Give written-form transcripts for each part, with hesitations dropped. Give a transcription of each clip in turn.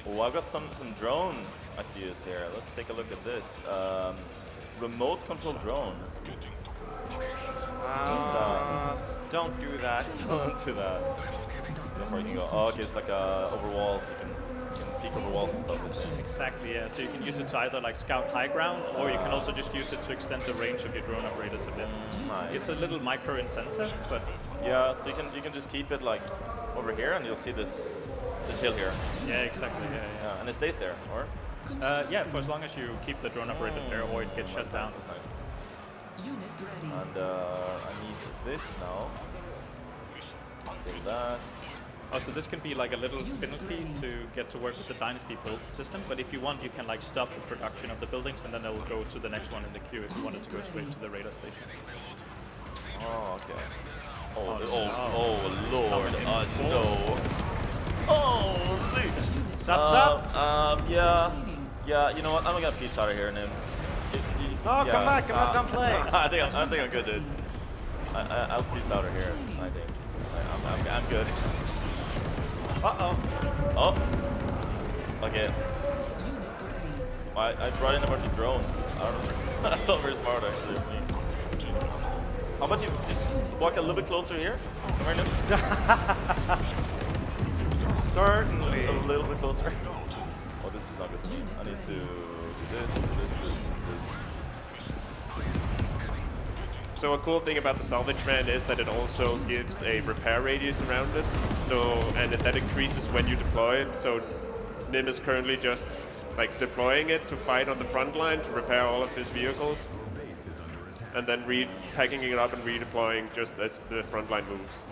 Oh, I've got some drones I could use here. Let's take a look at this. Remote control drone. Don't do that. Don't do that. So far you can go. Oh, okay, it's like over walls. You can peek over walls and stuff. Exactly, yeah. So you can use it to either like scout high ground, or you can also just use it to extend the range of your drone operators a bit. Nice. It's a little micro intensive, but yeah. So you can just keep it like over here, and you'll see this hill here. Yeah, exactly. Yeah. And it stays there, or? Yeah, for as long as you keep the drone operator there, or it gets shut down. That's nice. And I need this now. Let's do that. Oh, so this can be like a little finicky to get to work with the Dynasty build system, but if you want, you can like stop the production of the buildings, and then it'll go to the next one in the queue if you wanted to go straight to the radar station. Oh, okay. Oh, no. Lord, no. Holy! Sup? Yeah, you know what? I'm gonna peace out of here, Nymn. Oh, come back, come play. I think I'm good, dude. I'll peace out of here, I think. I'm good. Uh-oh. Oh. Okay. I brought in a bunch of drones. I don't know. That's not very smart, actually, of me. How about you just walk a little bit closer here? Come here, Nymn. Certainly. A little bit closer. Oh, this is not good for me. I need to do this. So a cool thing about the salvage van is that it also gives a repair radius around it. So, and that increases when you deploy it. So Nymn is currently just like deploying it to fight on the front line to repair all of his vehicles. And then packing it up and redeploying just as the front line moves.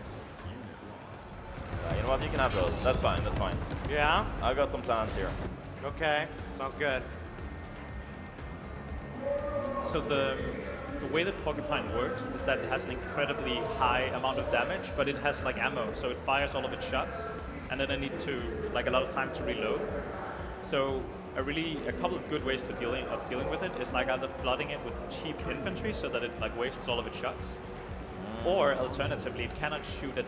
You know what? You can have those. That's fine. That's fine. Yeah? I've got some plans here. Okay. Sounds good. So the way that Porcupine works is that it has an incredibly high amount of damage, but it has like ammo, so it fires all of its shots, and then I need to like a lot of time to reload. So a couple of good ways of dealing with it is like either flooding it with cheap infantry so that it like wastes all of its shots, or alternatively it cannot shoot at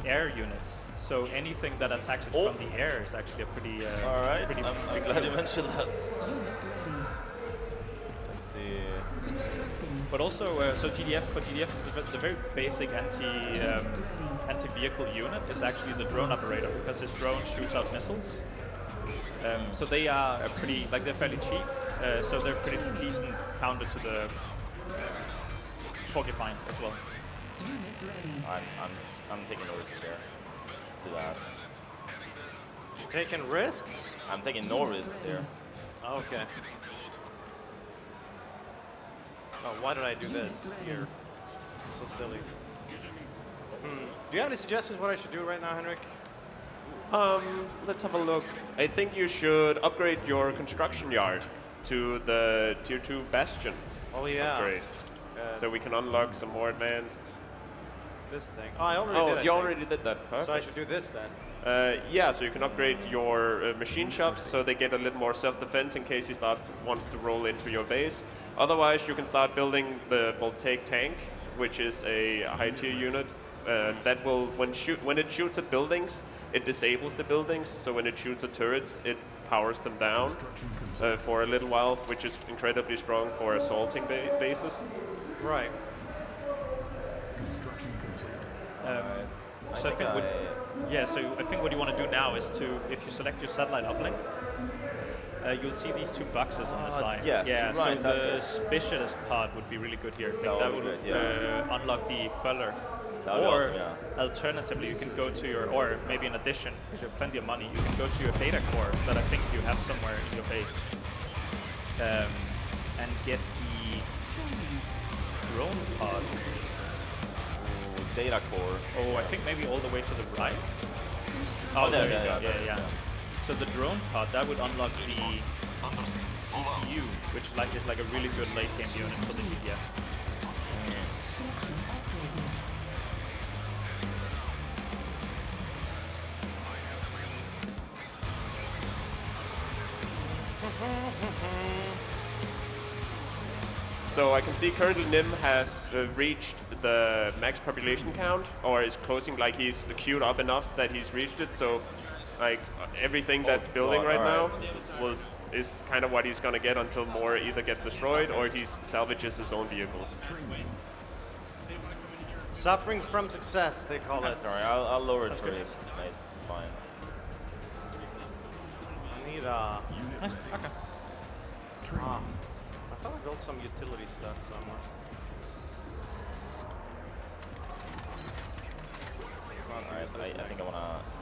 air units. So anything that attacks it from the air is actually a pretty. All right. I'm glad you mentioned that. Let's see. But also, so GDF, the very basic anti-vehicle unit is actually the drone operator, because his drone shoots out missiles. So they are they're fairly cheap. So they're pretty decent counter to the Porcupine as well. I'm taking no risks here. Let's do that. Taking risks? I'm taking no risks here. Okay. Oh, why did I do this here? So silly. Do you have any suggestions what I should do right now, Henrik? Let's have a look. I think you should upgrade your construction yard to the tier 2 bastion. Oh yeah. Upgrade. So we can unlock some more advanced. This thing. Oh, I already did. You already did that. Perfect. So I should do this then. Yeah, so you can upgrade your machine shops so they get a little more self-defense in case he wants to roll into your base. Otherwise, you can start building the voltaic tank, which is a high-tier unit that will, when it shoots at buildings, it disables the buildings. So when it shoots at turrets, it powers them down for a little while, which is incredibly strong for assaulting bases. Right. So I think what you want to do now is if you select your satellite uplink, you'll see these two boxes on the side. Yes, yeah, right, so the specialist part would be really good here. I think that would unlock the queller. Or alternatively, you can go to your, or maybe in addition, because you have plenty of money, you can go to your data core that I think you have somewhere in your base, and get the drone pod. Data core. Oh, I think maybe all the way to the right. Oh, there you go. Yeah. So the drone pod, that would unlock the ECU, which is like a really good late game unit for the GDF. So I can see currently Nymn has reached the max population count, or is closing, like he's queued up enough that he's reached it. So Like everything that's building God, right alright. now is kind of what he's gonna get until more either gets destroyed or he salvages his own vehicles. Sufferings from success, they call it. Don't worry, I'll lower it for you, mate. It's fine. I need a... Nice. Okay. I thought I built some utility stuff somewhere. Alright, I think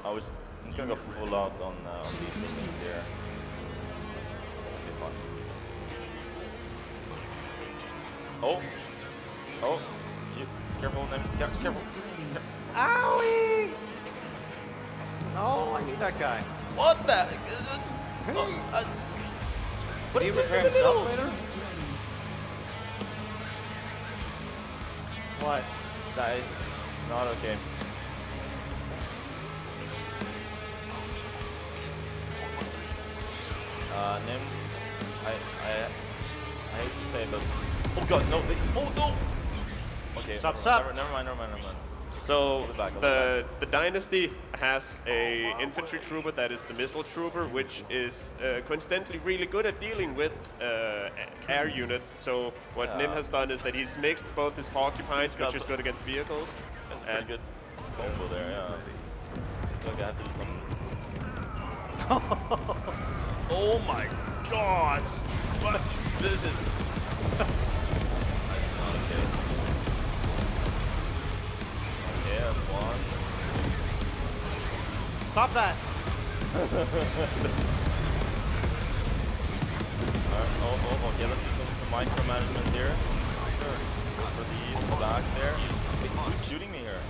I'm just gonna go full out on these buildings here. That'll be fun. Oh! Oh! You, careful, Nymn. Careful. Owie! No, I need that guy. What the? What He is this repair in the himself middle? later? What? That is not okay. Nymn, I hate to say, but oh god, no! Oh no! Okay, never mind. So I'll be back. the dynasty has a infantry trooper that is the missile trooper, which is coincidentally really good at dealing with air units. So what Nymn has done is that he's mixed both his porcupines, which is good against vehicles, That's a pretty good combo there, yeah. I feel like I have to do something. Oh my god! What? This is... That's not okay. Okay, that's one. Stop that! Okay, let's do some micromanagement here. Sure. Go for these in the back there. Who's shooting me here?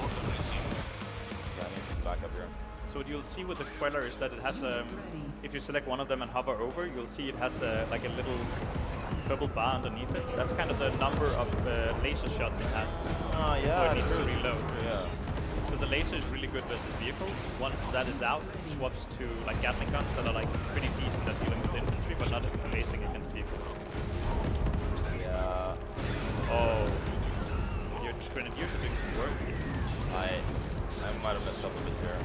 Yeah, I need some backup here. So what you'll see with the Queller is that it has if you select one of them and hover over, you'll see it has like a little purple bar underneath it. That's kind of the number of laser shots it has Oh before yeah, it needs to true. reload. Yeah. So the laser is really good versus vehicles. Once that is out, it swaps to like Gatling guns that are like pretty decent at dealing with infantry, but not amazing against vehicles. Yeah. Oh, your grenadiers are doing some work. I might have messed up a bit here.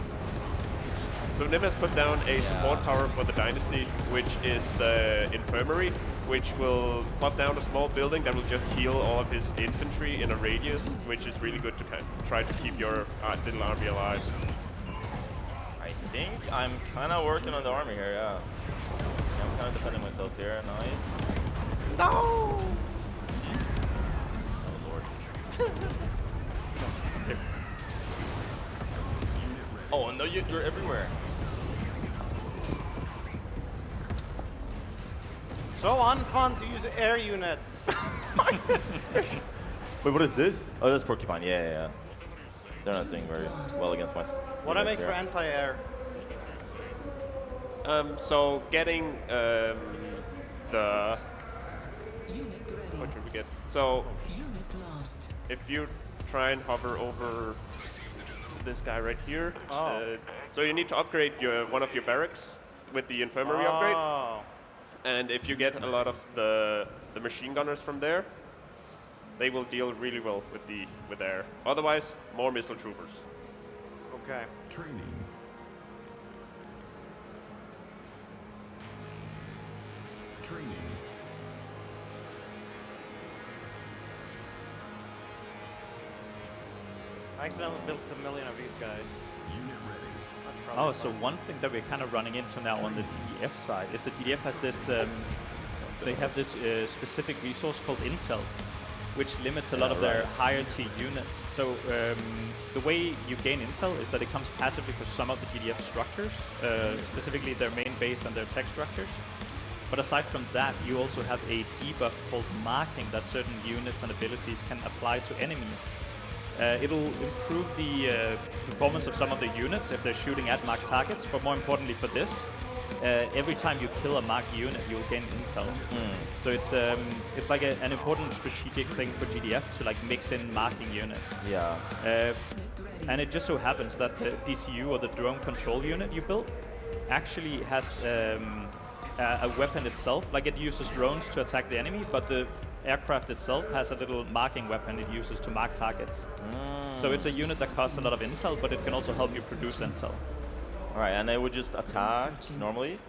So Nymn has put down a support tower for the dynasty, which is the infirmary, which will plop down a small building that will just heal all of his infantry in a radius, which is really good to try to keep your little army alive. I think I'm kind of working on the army here, yeah. I'm kind of defending myself here, nice. No! Oh lord. Oh no, you're everywhere. So unfun to use air units. Wait, what is this? Oh, that's Porcupine, yeah. They're not doing very well against my What I make units for here. anti-air? So getting the... What should we get? So if you try and hover over this guy right here, so you need to upgrade one of your barracks with the infirmary upgrade. And if you get a lot of the machine gunners from there, they will deal really well with air. Otherwise, more missile troopers. Okay. Training. I accidentally built a million of these guys. Unit ready. That's probably Oh, so fine. one thing that we're kind of running into now on the TDF side is the TDF has this, they have this specific resource called Intel, which limits a lot of their higher tier units. So the way you gain Intel is that it comes passively for some of the TDF structures, specifically their main base and their tech structures. But aside from that, you also have a debuff called marking that certain units and abilities can apply to enemies. It'll improve the performance of some of the units if they're shooting at marked targets, but more importantly for this, every time you kill a marked unit, you'll gain intel. So it's like an important strategic thing for GDF to like mix in marking units. Yeah. And it just so happens that the DCU or the drone control unit you built actually has a weapon itself, like it uses drones to attack the enemy, but the aircraft itself has a little marking weapon it uses to mark targets. So it's a unit that costs a lot of intel, but it can also help you produce intel. All right, and they would just attack normally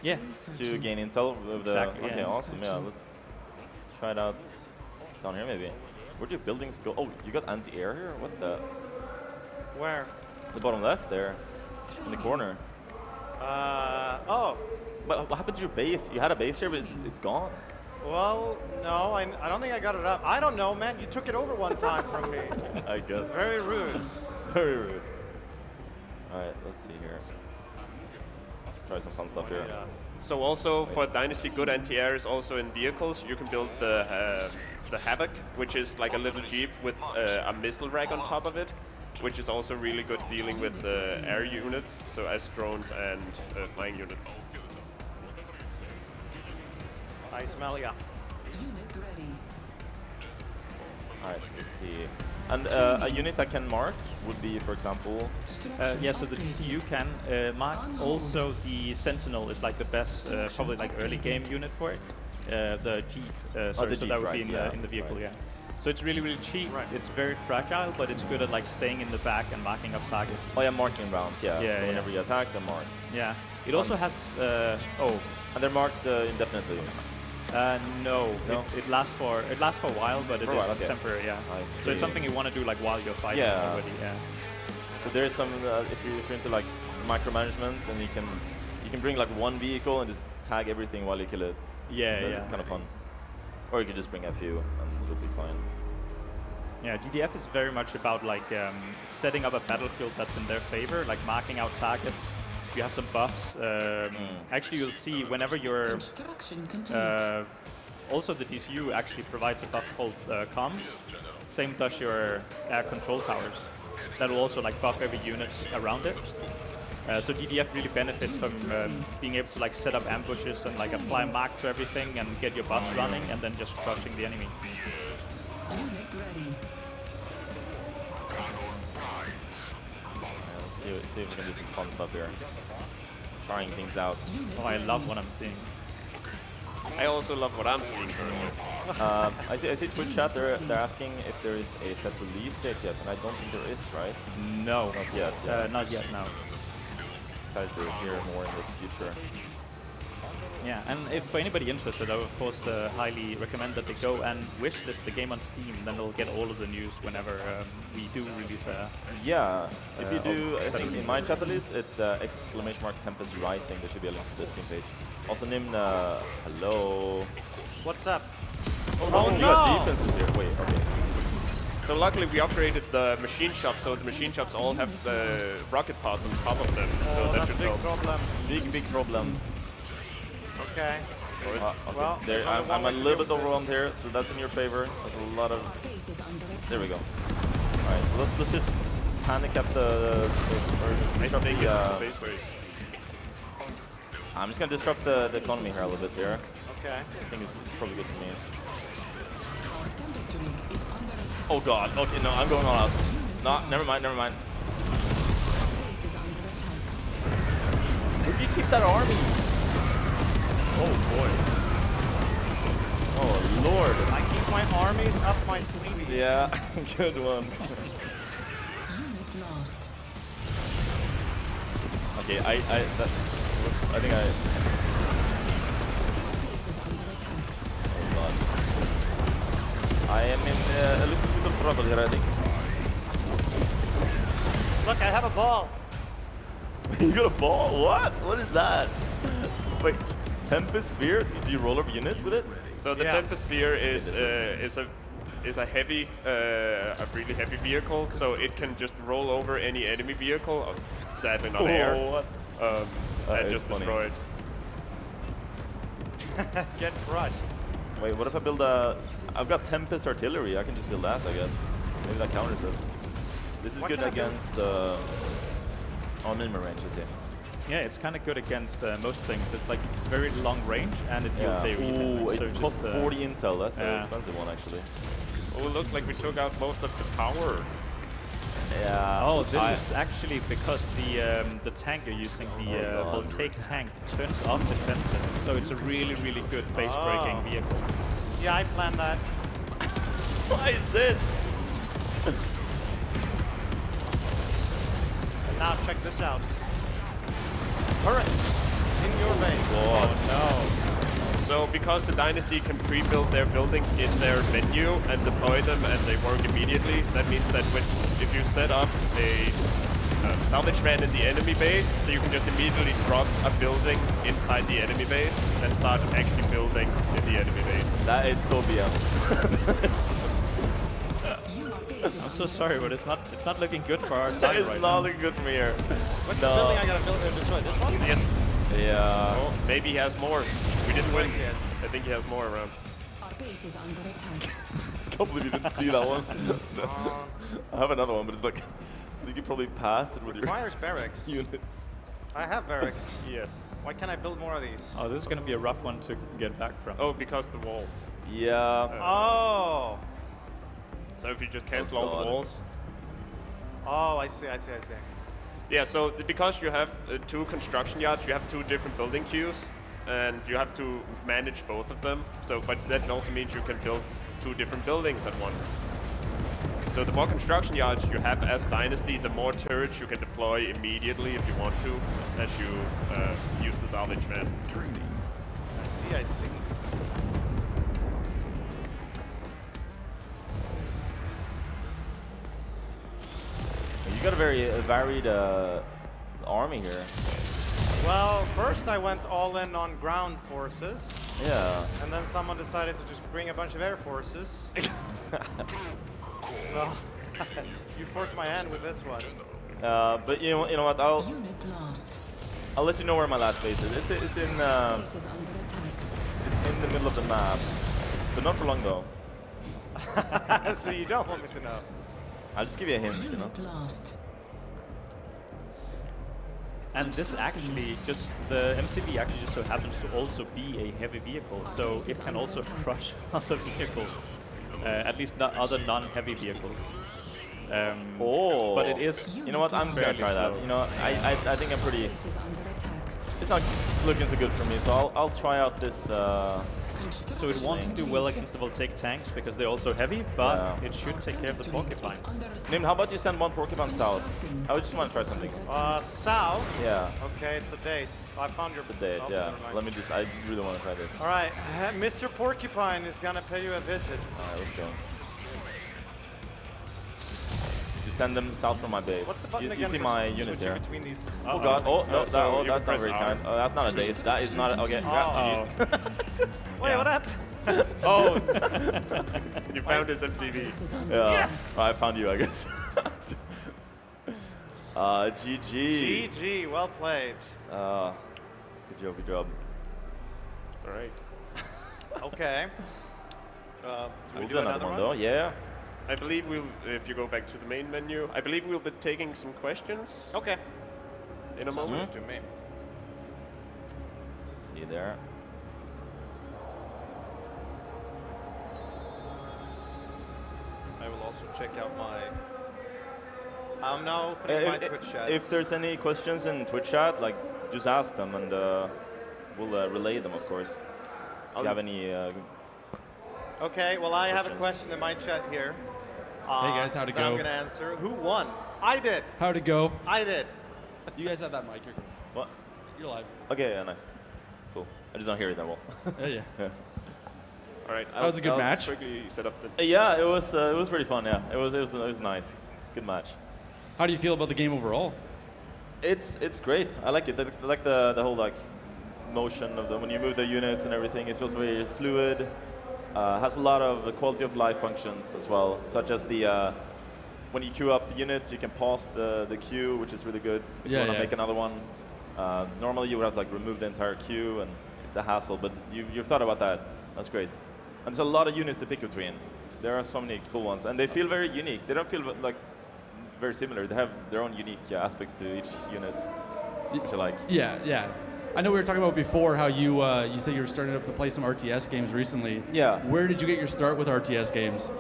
Yeah. to gain intel with Exactly, the. Okay, yeah. awesome. Yeah, let's try it out down here maybe. Where'd your buildings go? Oh, you got anti-air here? What the? Where? The bottom left there, in the corner. Oh. What happened to your base? You had a base here, but it's gone. Well, no, I don't think I got it up. I don't know, man. You took it over one time from me. I guess. Very rude. Very rude. All right, let's see here. Let's try some fun stuff here. Yeah. So also for Dynasty, good anti-air is also in vehicles. You can build the Havoc, which is like a little jeep with a missile rack on top of it, which is also really good dealing with air units, so as drones and flying units. I smell ya. Unit ready. All right, let's see. And a unit that can mark would be, for example, Yeah, so the DCU can mark. Also, the Sentinel is like the best, probably like early game unit for it. The Jeep, sorry, the so Jeep, that would right, be yeah, in the vehicle, right. yeah. So it's really, really cheap. Right. It's very fragile, but it's good at like staying in the back and marking up targets. oh yeah, marking rounds, yeah. Yeah, so yeah. whenever you attack, they're marked. Yeah. It also has, And they're marked indefinitely. no. No? It lasts for a while, but it For a while, is okay. temporary, yeah. I So see. it's something you want to do like while you're fighting Yeah. already, yeah. So there's some, if you're into like micromanagement, then you can bring like one vehicle and just tag everything while you kill it. Yeah, Then yeah. It's kind of fun. Or you could just bring a few and it'll be fine. Yeah, GDF is very much about like setting up a battlefield that's in their favor, like marking out targets. You have some buffs. Actually, you'll see whenever you're Construction complete. also the DCU actually provides a buff called comms. Same does your air control towers. That will also like buff every unit around it. So DDF really benefits from being able to like set up ambushes and like apply mark to everything and get your buff running and then just crushing the enemy. Unit ready. Let's see if we can do some fun stuff here. Trying things out. Oh, I love what I'm seeing. I also love what I'm seeing currently. I see Twitch chat. They're asking if there is a set release date yet, and I don't think there is, right? No. Not yet. Yeah. Not yet, no. Excited to hear more in the future. Yeah, and if for anybody interested, I would of course highly recommend that they go and wishlist the game on Steam. Then they'll get all of the news whenever we do release a. Yeah, if you do, I set think release. in my chat list, it's !Tempest Rising. There should be a link to the Steam page. Also, Nymn, hello. What's up? Oh, you got defenses here. Wait, okay. So luckily we upgraded the machine shops, so the machine shops all have the rocket pods on top of them. So that That's a should big help. problem. Big problem. Okay. Okay. Well, there, there's only I'm one a way to little do bit overwhelmed here, so that's in your favor. There's a lot of. Base is under attack. There we go. All right, let's just panic at the I disrupt think the, it's a base race. I'm just gonna disrupt the economy here a little bit here. Okay. I think it's probably good for me. Our Tempest unit is under attack. Oh god. Okay, no, I'm going all out. No, never mind. Base is under attack. Where'd you keep that army? Oh boy. Oh lord. I keep my armies up my sleeve. Yeah, good one. Unit lost. Okay, whoops, I think Base is under attack. oh god. I am in a little bit of trouble here, I think. Look, I have a ball. You got a ball? What? What is that? Wait, Tempest Sphere? Do you roll over units with it? So the Yeah. Tempest Sphere this is a heavy, a really heavy vehicle, so it can just roll over any enemy vehicle, sadly not air, what? That and is just funny. destroy it. Get crushed. Wait, what if I build a... I've got Tempest artillery. I can just build that, I guess. Maybe that counters it. This is What good can I build? against... minimum range, I see. Yeah, it's kind of good against most things. It's like very long range and it yields Yeah. AoE Ooh, damage. So it just, costs 40 intel. That's an yeah. expensive one, actually. Oh, it looks like we took out most of the power. Yeah. Oh, this is actually because the tank you're using, the God. Voltaic tank, turns off defenses. So it's a really, really good base-breaking vehicle. Yeah, I planned that. Why is this? And now check this out. turrets in your base. Oh no. So because the Dynasty can pre-build their buildings in their menu and deploy them and they work immediately, that means that if you set up a salvage van in the enemy base, then you can just immediately drop a building inside the enemy base and start actually building in the enemy base. That is so BM. I'm so sorry, but it's not looking good for our That side is right not now. looking good from here. What's the building I gotta build? Destroy this one? Yes. Yeah. Oh, maybe he has more. We didn't win. Yet. I think he has more around. Our base is under attack. I can't believe you didn't see that one. I have another one, but it's like, I think you probably passed it with your Requires barracks. units. I have barracks. Yes. Why can't I build more of these? Oh, this is gonna be a rough one to get back from. Oh, because the wall. Yeah. Oh. So if you just cancel Oh, all the God. walls. Oh, I see. Yeah, so because you have 2 construction yards, you have 2 different building queues, and you have to manage both of them. So, but that also means you can build 2 different buildings at once. So the more construction yards you have as Dynasty, the more turrets you can deploy immediately if you want to, as you use the salvage van. I see. You got a very varied army here. Well, first I went all in on ground forces, Yeah. and then someone decided to just bring a bunch of air forces. So you forced my hand with this one. But you know what? Unit lost. I'll let you know where my last base is. It's in Base is under attack. it's in the middle of the map, but not for long though. So you don't want me to know. I'll just give you a hint, you know. Unit lost. And this actually the MCB actually just so happens to also be a heavy vehicle, so it can also crush other vehicles, at least not other non-heavy vehicles. Oh. But it is. You know what? I'm just gonna fairly try that. slow. You know, I think I'm pretty. Base is under attack. It's not looking so good for me, so I'll try out this. So it won't do well against the Voltaic tanks because they're also heavy, but Yeah. it should take care of the porcupines. Nymn, how about you send 1 porcupine south? I would just want to try something. South. Yeah. Okay, it's a date. I found your. It's a date, oh, yeah. never mind. Let me just. I really want to try this. All right, Mr. Porcupine is gonna pay you a visit. Alright, let's go. You send them south from my base. What's the button You again see for my units switching here. between these? Oh god, oh no, so you that's can not very press kind. R. Oh, that's not a date. That is not, okay. Oh. Wait, Yeah. what happened? Oh! You found his MCV. Base is under Yeah. Yes! I found you, I guess. GG. GG, well played. Good job, good job. All right. Okay. We'll do do another one though, yeah. I believe if you go back to the main menu, I believe we'll be taking some questions Okay. in a moment. To me. See you there. I will also check out my. I'm now opening my Twitch chat. If there's any questions in Twitch chat, like, just ask them and we'll relay them, of course. If you have any Okay, well, I have a questions. question in my chat here. Hey guys, how'd it that I'm go? gonna answer. Who won? I did. How'd it go? I did. You guys have that mic. You're, what? you're live. Okay, yeah, nice. Cool. I just don't hear it that well. Yeah. All right. That was a good I'll match. quickly set up the. Yeah, it was pretty fun. Yeah, it was nice. Good match. How do you feel about the game overall? It's great. I like it. I like the whole like motion of when you move the units and everything. It feels very fluid. Has a lot of quality of life functions as well, such as the when you queue up units, you can pause the queue, which is really good. If you Yeah, want to yeah. make another one, normally you would have to like remove the entire queue, and it's a hassle. But you've thought about that. That's great. And there's a lot of units to pick between. There are so many cool ones, and they feel very unique. They don't feel like very similar. They have their own unique aspects to each unit, which I like. Yeah. I know we were talking about before how you you said you were starting up to play some RTS games recently. Yeah. Where did you get your start with RTS games?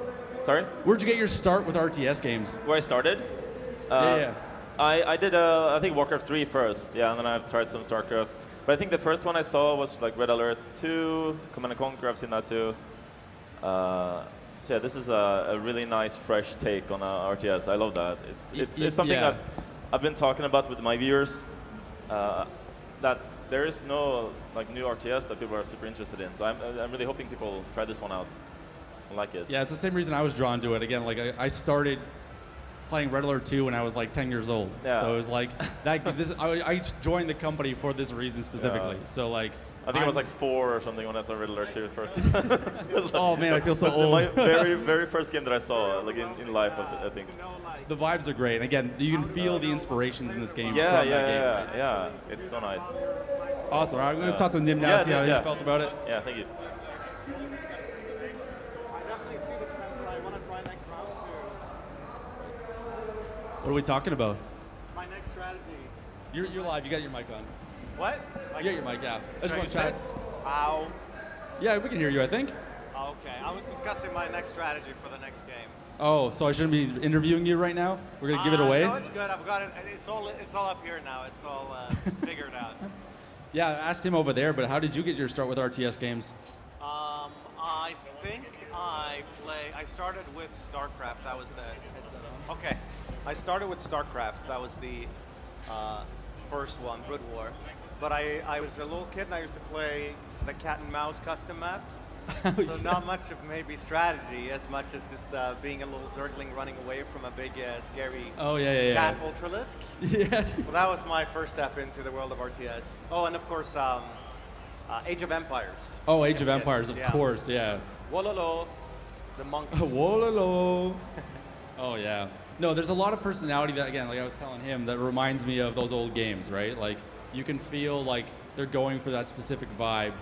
Sorry? Where'd you get your start with RTS games? Where I started? Yeah. I did, I think, Warcraft 3 first, yeah, and then I've tried some StarCraft. But I think the first one I saw was like Red Alert 2, Command & Conquer, I've seen that too. So yeah, this is a really nice, fresh take on RTS. I love that. It's something yeah. that I've been talking about with my viewers. that there is no like new RTS that people are super interested in. So I'm really hoping people try this one out and like it. Yeah, it's the same reason I was drawn to it. Again, like I started playing Red Alert 2 when I was like 10 years old. Yeah. So it was like that. I joined the company for this reason specifically. Yeah. So like. I think I was like 4 or something when I saw Red Alert 2 first. Oh man, I feel so old. My very first game that I saw, like in life, I think. The vibes are great. And again, you can feel the inspirations in this game. Yeah, from that game. yeah. It's so nice. Awesome. All right, I'm going to talk to Nymn now, see how you felt about it. Yeah, thank you. I definitely see the potential. I want to try next round too. What are we talking about? My next strategy. You're live. You got your mic on. What? You got your mic, yeah. I just want to chat. Ow. Yeah, we can hear you, I think. Okay, I was discussing my next strategy for the next game. Oh, so I shouldn't be interviewing you right now? We're going to give it away? No, it's good. I've got it. It's all up here now. It's all figured out. Yeah, I asked him over there, but how did you get your start with RTS games? I think I started with StarCraft. That was the. Okay, I started with StarCraft. That was the first one, Brood War. But I was a little kid and I used to play the cat and mouse custom map. So not much of maybe strategy as much as just being a little zergling running away from a big scary cat ultralisk. Yeah. Well, that was my first step into the world of RTS. Oh, and of course, Age of Empires. Oh, Age of Empires, of course, yeah. Wololo, the monks. Wololo. Oh, yeah. No, there's a lot of personality that, again, like I was telling him, that reminds me of those old games, right? Like, you can feel like they're going for that specific vibe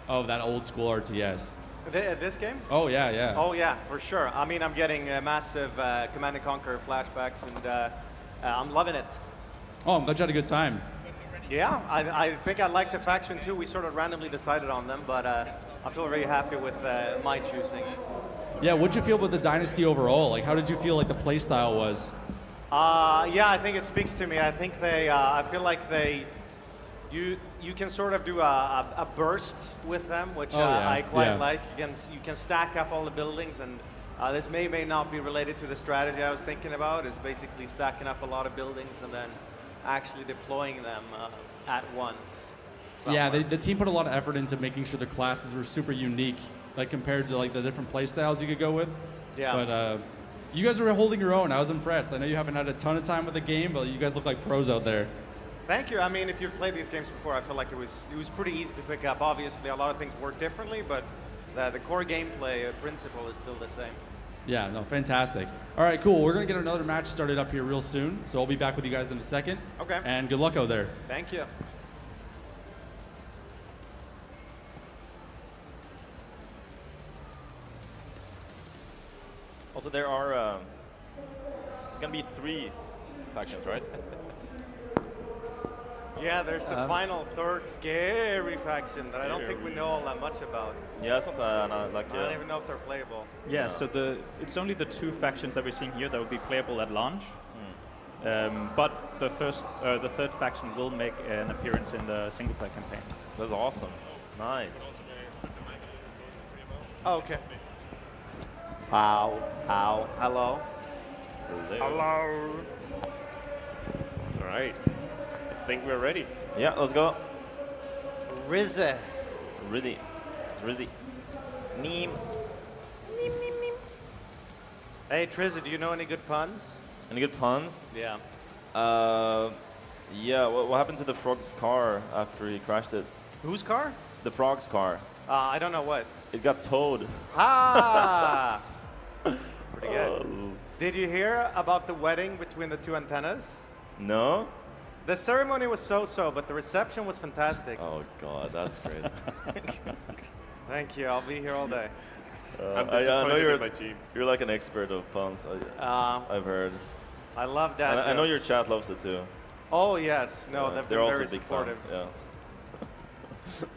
of that old school RTS. This game? Oh, yeah, yeah. Oh, yeah, for sure. I mean, I'm getting massive Command & Conquer flashbacks, and I'm loving it. Oh, I'm glad you had a good time. Yeah, I think I like the faction, too. We sort of randomly decided on them, but I feel very happy with my choosing. Yeah, what'd you feel about the Dynasty overall? Like, how did you feel like the play style was? Yeah, I think it speaks to me. I think I feel like you can sort of do a burst with them, which I quite like. You can stack up all the buildings, and this may not be related to the strategy I was thinking about. Is basically stacking up a lot of buildings and then actually deploying them at once. Somewhere. Yeah, the team put a lot of effort into making sure the classes were super unique, like compared to like the different play styles you could go with. Yeah. But you guys were holding your own. I was impressed. I know you haven't had a ton of time with the game, but you guys look like pros out there. Thank you. I mean, if you've played these games before, I feel like it was pretty easy to pick up. Obviously, a lot of things work differently, but the core gameplay principle is still the same. Yeah, no, fantastic. All right, cool. We're going to get another match started up here real soon, so I'll be back with you guys in a second. Okay. And good luck out there. Thank you. Also, there are there's gonna be 3 factions, right? Yeah, there's a final third scary faction that I don't think we know all that much about. Yeah, it's not like. I don't even know if they're playable. Yeah, so it's only the 2 factions that we're seeing here that will be playable at launch. But the third faction will make an appearance in the single-player campaign. That's awesome. Nice. Oh, okay. Ow. Hello. Hello. All right. I think we're ready. Yeah, let's go. Trizze. Rizzy. It's Rizzy. Nymn. Hey, Trizze, do you know any good puns? Any good puns? Yeah. Yeah, what happened to the frog's car after he crashed it? Whose car? The frog's car. I don't know what. It got towed. Ah! Pretty good. Oh. Did you hear about the wedding between the 2 antennas? No? The ceremony was so-so, but the reception was fantastic. Oh God, that's great. Thank you. I'll be here all day. I'm I know disappointed in my team. you're like an expert of puns. I've heard. I love that. And I know your chat loves it too. Oh yes, no, they've they're been also very big supportive. fans. Yeah.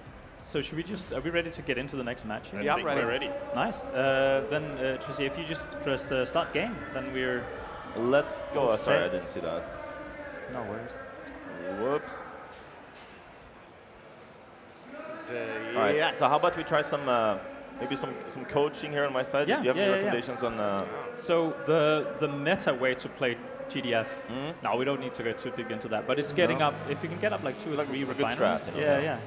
So are we ready to get into the next match? Yeah, I'm ready. We're ready. Nice. Then, Trizze, if you just press start game, then we're... Let's go. Well, Sorry, I set. didn't see that. No worries. Whoops. All right. Yes. So how about we try some maybe some coaching here on my side? Yeah, Do you have yeah, any yeah, recommendations on? So the meta way to play GDF. No, we don't need to go too deep into that. But it's getting up. If you can get up like 2 or 3 a good refineries. strat, you know. Yeah.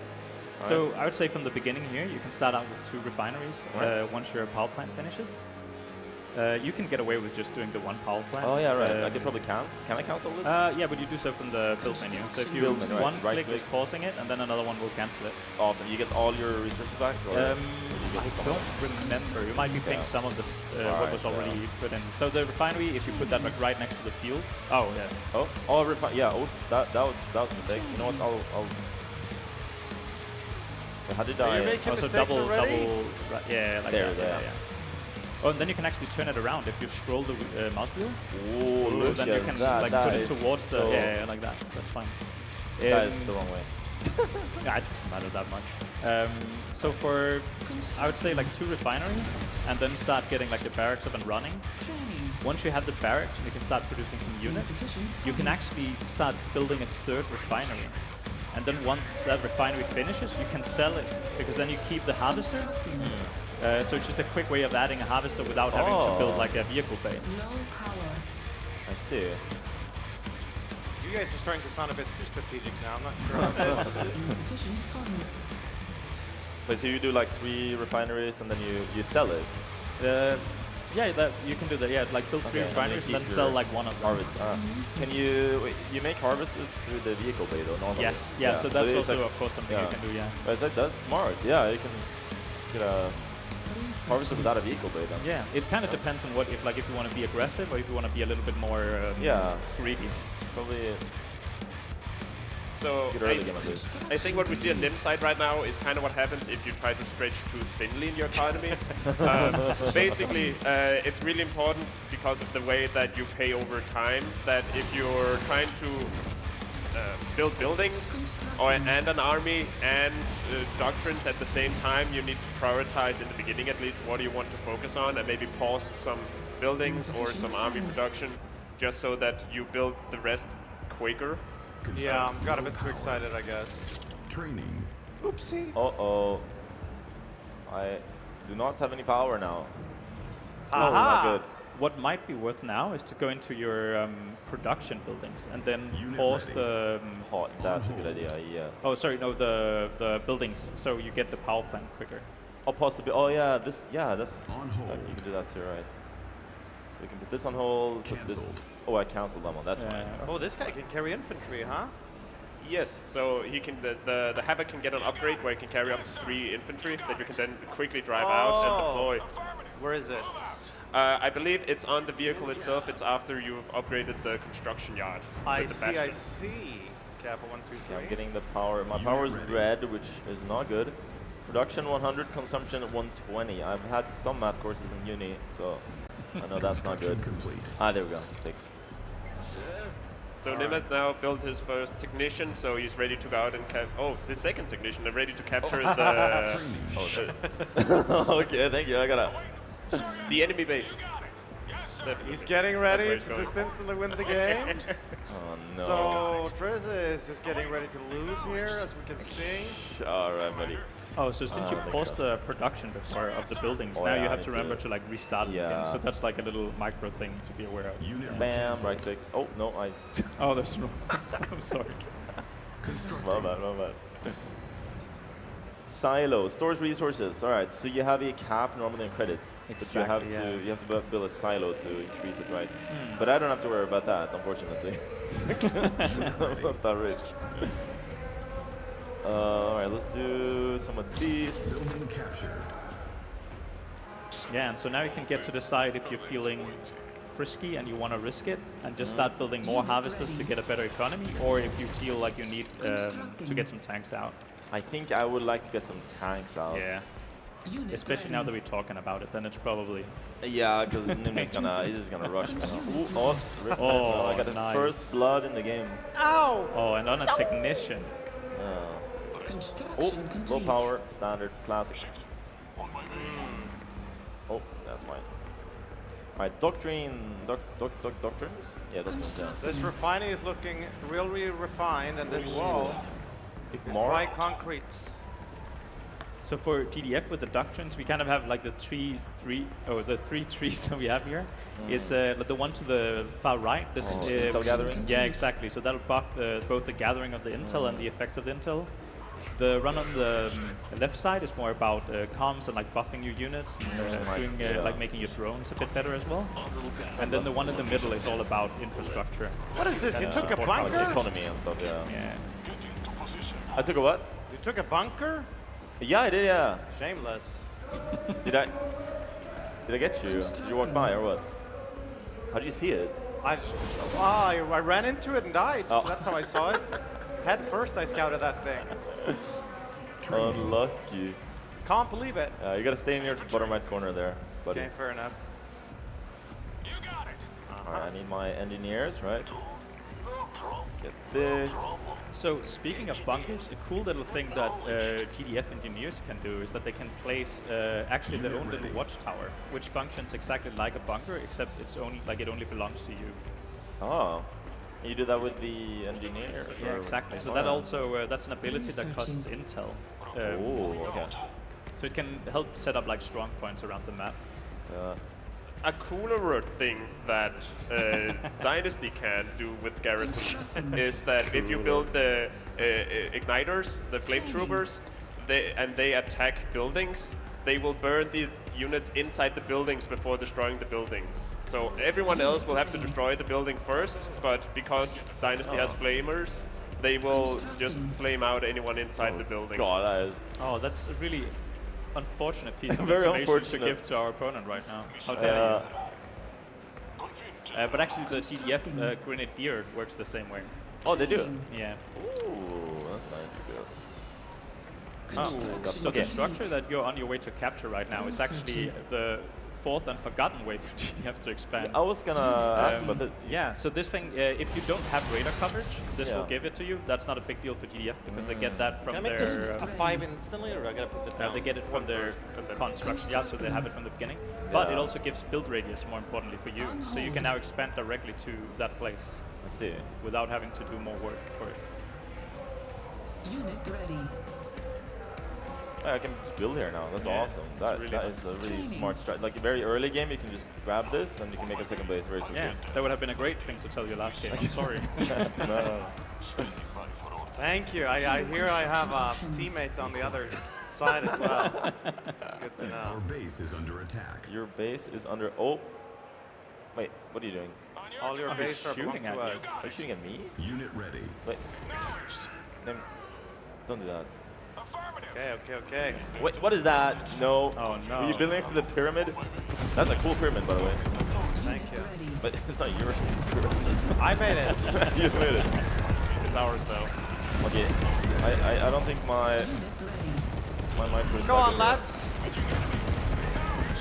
So I would say from the beginning here, you can start out with 2 refineries once your power plant finishes. You can get away with just doing the 1 power plant. Oh yeah, right. I could probably cancel. Can I cancel it? Yeah, but you do so from the build menu. So if you Build menu, right. one Right click click. is pausing it, and then another one will cancel it. Awesome. You get all your resources back? Or I you get some? don't remember. You might be paying some of this what Alright, was already put in. So the refinery, if you put that like right next to the field. Oh yeah. Yeah. Oh, that was a mistake. You know what? I'll. How did Are I? you making Also mistakes already? yeah, like There, that. there. Yeah. Oh, and then you can actually turn it around if you scroll the mouse wheel. Oh, look Then at you can that. like That put it is towards so, the like that. That's fine. That is the wrong way. Yeah, it doesn't matter that much. So for, I would say like 2 refineries, and then start getting like the barracks up and running. Training. Once you have the barracks, you can start producing some units. You can actually start building a 3rd refinery. And then once that refinery finishes, you can sell it, because then you keep the harvester. So it's just a quick way of adding a harvester without having to build like a vehicle bay. Low power. I see. You guys are starting to sound a bit too strategic now. I'm not sure. Insufficient funds. But so you do like 3 refineries and then you sell it. Yeah, that you can do that. Yeah, like build 3 Okay, refineries and keep then sell your like one of them. Harvest. Can you make harvesters through the vehicle bay though normally? Yes. Yeah. So that's it's also like- of course something you can do. Yeah. But that's smart. Yeah, you can get a harvester without a vehicle bay then. Yeah. It kind of depends on what if you want to be aggressive or if you want to be a little bit more greedy. Probably So good early game at least. I think what we see on Nymn side right now is kind of what happens if you try to stretch too thinly in your economy. Basically, it's really important because of the way that you pay over time, that if you're trying to build buildings and an army and doctrines at the same time, you need to prioritize in the beginning at least what do you want to focus on and maybe pause some buildings or some army production just so that you build the rest quicker. Yeah, I'm got a bit too excited, I guess. Training. Oopsie. Uh-oh. I do not have any power now. Aha. Not good. What might be worth now is to go into your production buildings and then Unit pause ready. the. Hot. That's a good idea. Yes. Oh, sorry, no, the buildings, so you get the power plant quicker. Oh, pause the. Oh yeah, this. Yeah, that's. On hold. You can do that too, right? We can put this on hold. Put this. Cancelled. Oh, I canceled that one. That's fine. Oh, this guy can carry infantry, huh? Yes, so he can the Havoc can get an upgrade where he can carry up to 3 infantry that you can then quickly drive out and deploy. Where is it? I believe it's on the vehicle itself. It's after you've upgraded the construction yard. I with the see, I bastion. see. Kappa 1, 2, 3. Yeah, I'm getting the power. My power is red, which is not good. Production 100, consumption 120. I've had some math courses in uni, so I know that's not good. Construction complete. Ah, there we go. Fixed. So Nymn has now built his first technician, so he's ready to go out and his second technician, and ready to capture Okay, thank you. I gotta. the enemy base. Definitely. He's getting That's where ready he's to going. just instantly win the game. Oh no. So Trizze is just getting ready to lose here, as we can see. All right, buddy. Oh, so since you I think paused so. the production before of the buildings, Oh, now yeah, you I have need to to- remember to like restart it again. Yeah. So that's like a little micro thing to be aware of. Unit Bam, right click. Oh no, I. Oh, that's wrong. I'm sorry. My bad, my bad. Silo stores resources. All right, so you have a cap normally in credits, Exactly, but you have to build a silo to increase it, right? But I don't have to worry about that, unfortunately. I'm not that rich. All right, let's do some of these. Building captured. Yeah, and so now you can get to decide if you're feeling frisky and you want to risk it and just start building more harvesters to get a better economy, or if you feel like you need to get some tanks out. I think I would like to get some tanks out. Yeah, Unit especially now ready. that we're talking about it, then it's probably. Yeah, because he's just gonna rush me. Ooh, Oh, I got the nice. first blood in the game. Oh, and on a technician. Construction Oh, complete. low power, standard, classic. Oh, that's fine. Alright, doctrines? Yeah, doctrines, yeah. This refining is looking really refined, and this wall is More? quite concrete. So for GDF with the doctrines, we kind of have like the three trees that we have here. Is the one to the far right. This intel gathering? Yeah, exactly. So that'll buff both the gathering of the intel and the effects of the intel. The run on the left side is more about comms and like buffing your units, and, like making your drones a bit better as well. And then the one in the middle is all about infrastructure. What is this? You took a Like bunker? economy and stuff, yeah. Yeah. I took a what? You took a bunker? Yeah, I did, yeah. Shameless. Did I get you? Did you walk by or what? How did you see it? I ran into it and died. Oh. That's how I saw it. Head first, I scouted that thing. Unlucky. Can't believe it. You gotta stay in your bottom right corner there, buddy. Okay, fair enough. Alright, I need my engineers, right? Let's get this. So speaking of bunkers, a cool little thing that GDF engineers can do is that they can place actually their own little watchtower, which functions exactly like a bunker, except it's only like it only belongs to you. Oh. You do that with the engineers? Yeah, exactly. So that also that's an ability that costs intel. Oh, okay. So it can help set up like strong points around the map. A cooler thing that Dynasty can do with garrisons is that if you build the igniters, the flame troopers, and they attack buildings, they will burn the units inside the buildings before destroying the buildings. So everyone else will have to destroy the building first, but because Dynasty has flamers, they will just flame out anyone inside the building. God, that is... Oh, that's a really unfortunate piece of Very information to give to our opponent right now. How dare you? But actually the GDF Grenadier works the same way. Oh, they do? Yeah. Ooh, that's nice. So the structure that you're on your way to capture right now is actually the fourth and forgotten way for GDF to expand. I was gonna ask about that. Yeah, so this thing, if you don't have radar coverage, this will give it to you. That's not a big deal for GDF because they get that from Can I make their... this a 5 instantly, or do I gotta put it down? they get it from their construction, yeah, so they have it from the beginning. But it also gives build radius, more importantly, for you. So you can now expand directly to that place. I see. Without having to do more work for it. Unit ready. I can just build here now. That's awesome. That is a really smart strat. Like a very early game, you can just grab this and you can make a second base very quickly. Yeah, that would have been a great thing to tell you last game. I'm sorry. No. Thank you. I hear I have a teammate on the other side as well. Good to know. Our base is under attack. Your base is under... Oh. Wait, what are you doing? All your I'm base are shooting belong to at us. Are you shooting at me? Unit ready. Wait. Don't do that. Okay. Wait, what is that? No. Oh, no. Are you building next to the pyramid? That's a cool pyramid, by the way. Thank you. But it's not yours. Pyramid. I made it. You made it. It's ours though. Okay. I don't think my micro is Go on, lads.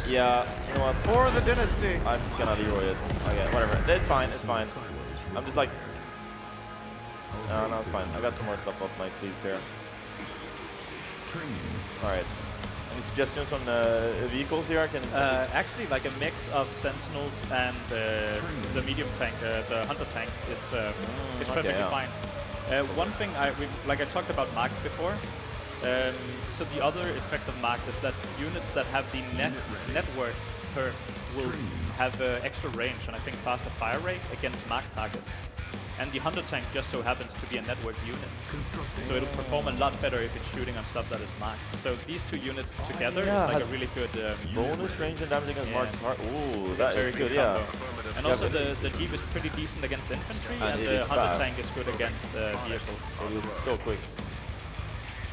Yeah, you know what? For the dynasty. I'm just gonna Leroy it. Okay, whatever. It's fine, it's fine. I'm just like... no, it's fine. I got some more stuff up my sleeves here. Training. Alright. Any suggestions on vehicles here? I can... Actually, like a mix of Sentinels and the medium tank, the Hunter tank, is perfectly fine. One thing, like I talked about Mark before, so the other effect of Mark is that units that have the network perk will have extra range and I think faster fire rate against Mark targets. And the Hunter tank just so happens to be a network unit. So it'll perform a lot better if it's shooting on stuff that is marked. So these two units together is like a really good... bonus range and damage against marked target. Ooh, that is good, combo. And also the Jeep is pretty decent against infantry and the Hunter tank is good against vehicles. It was so quick.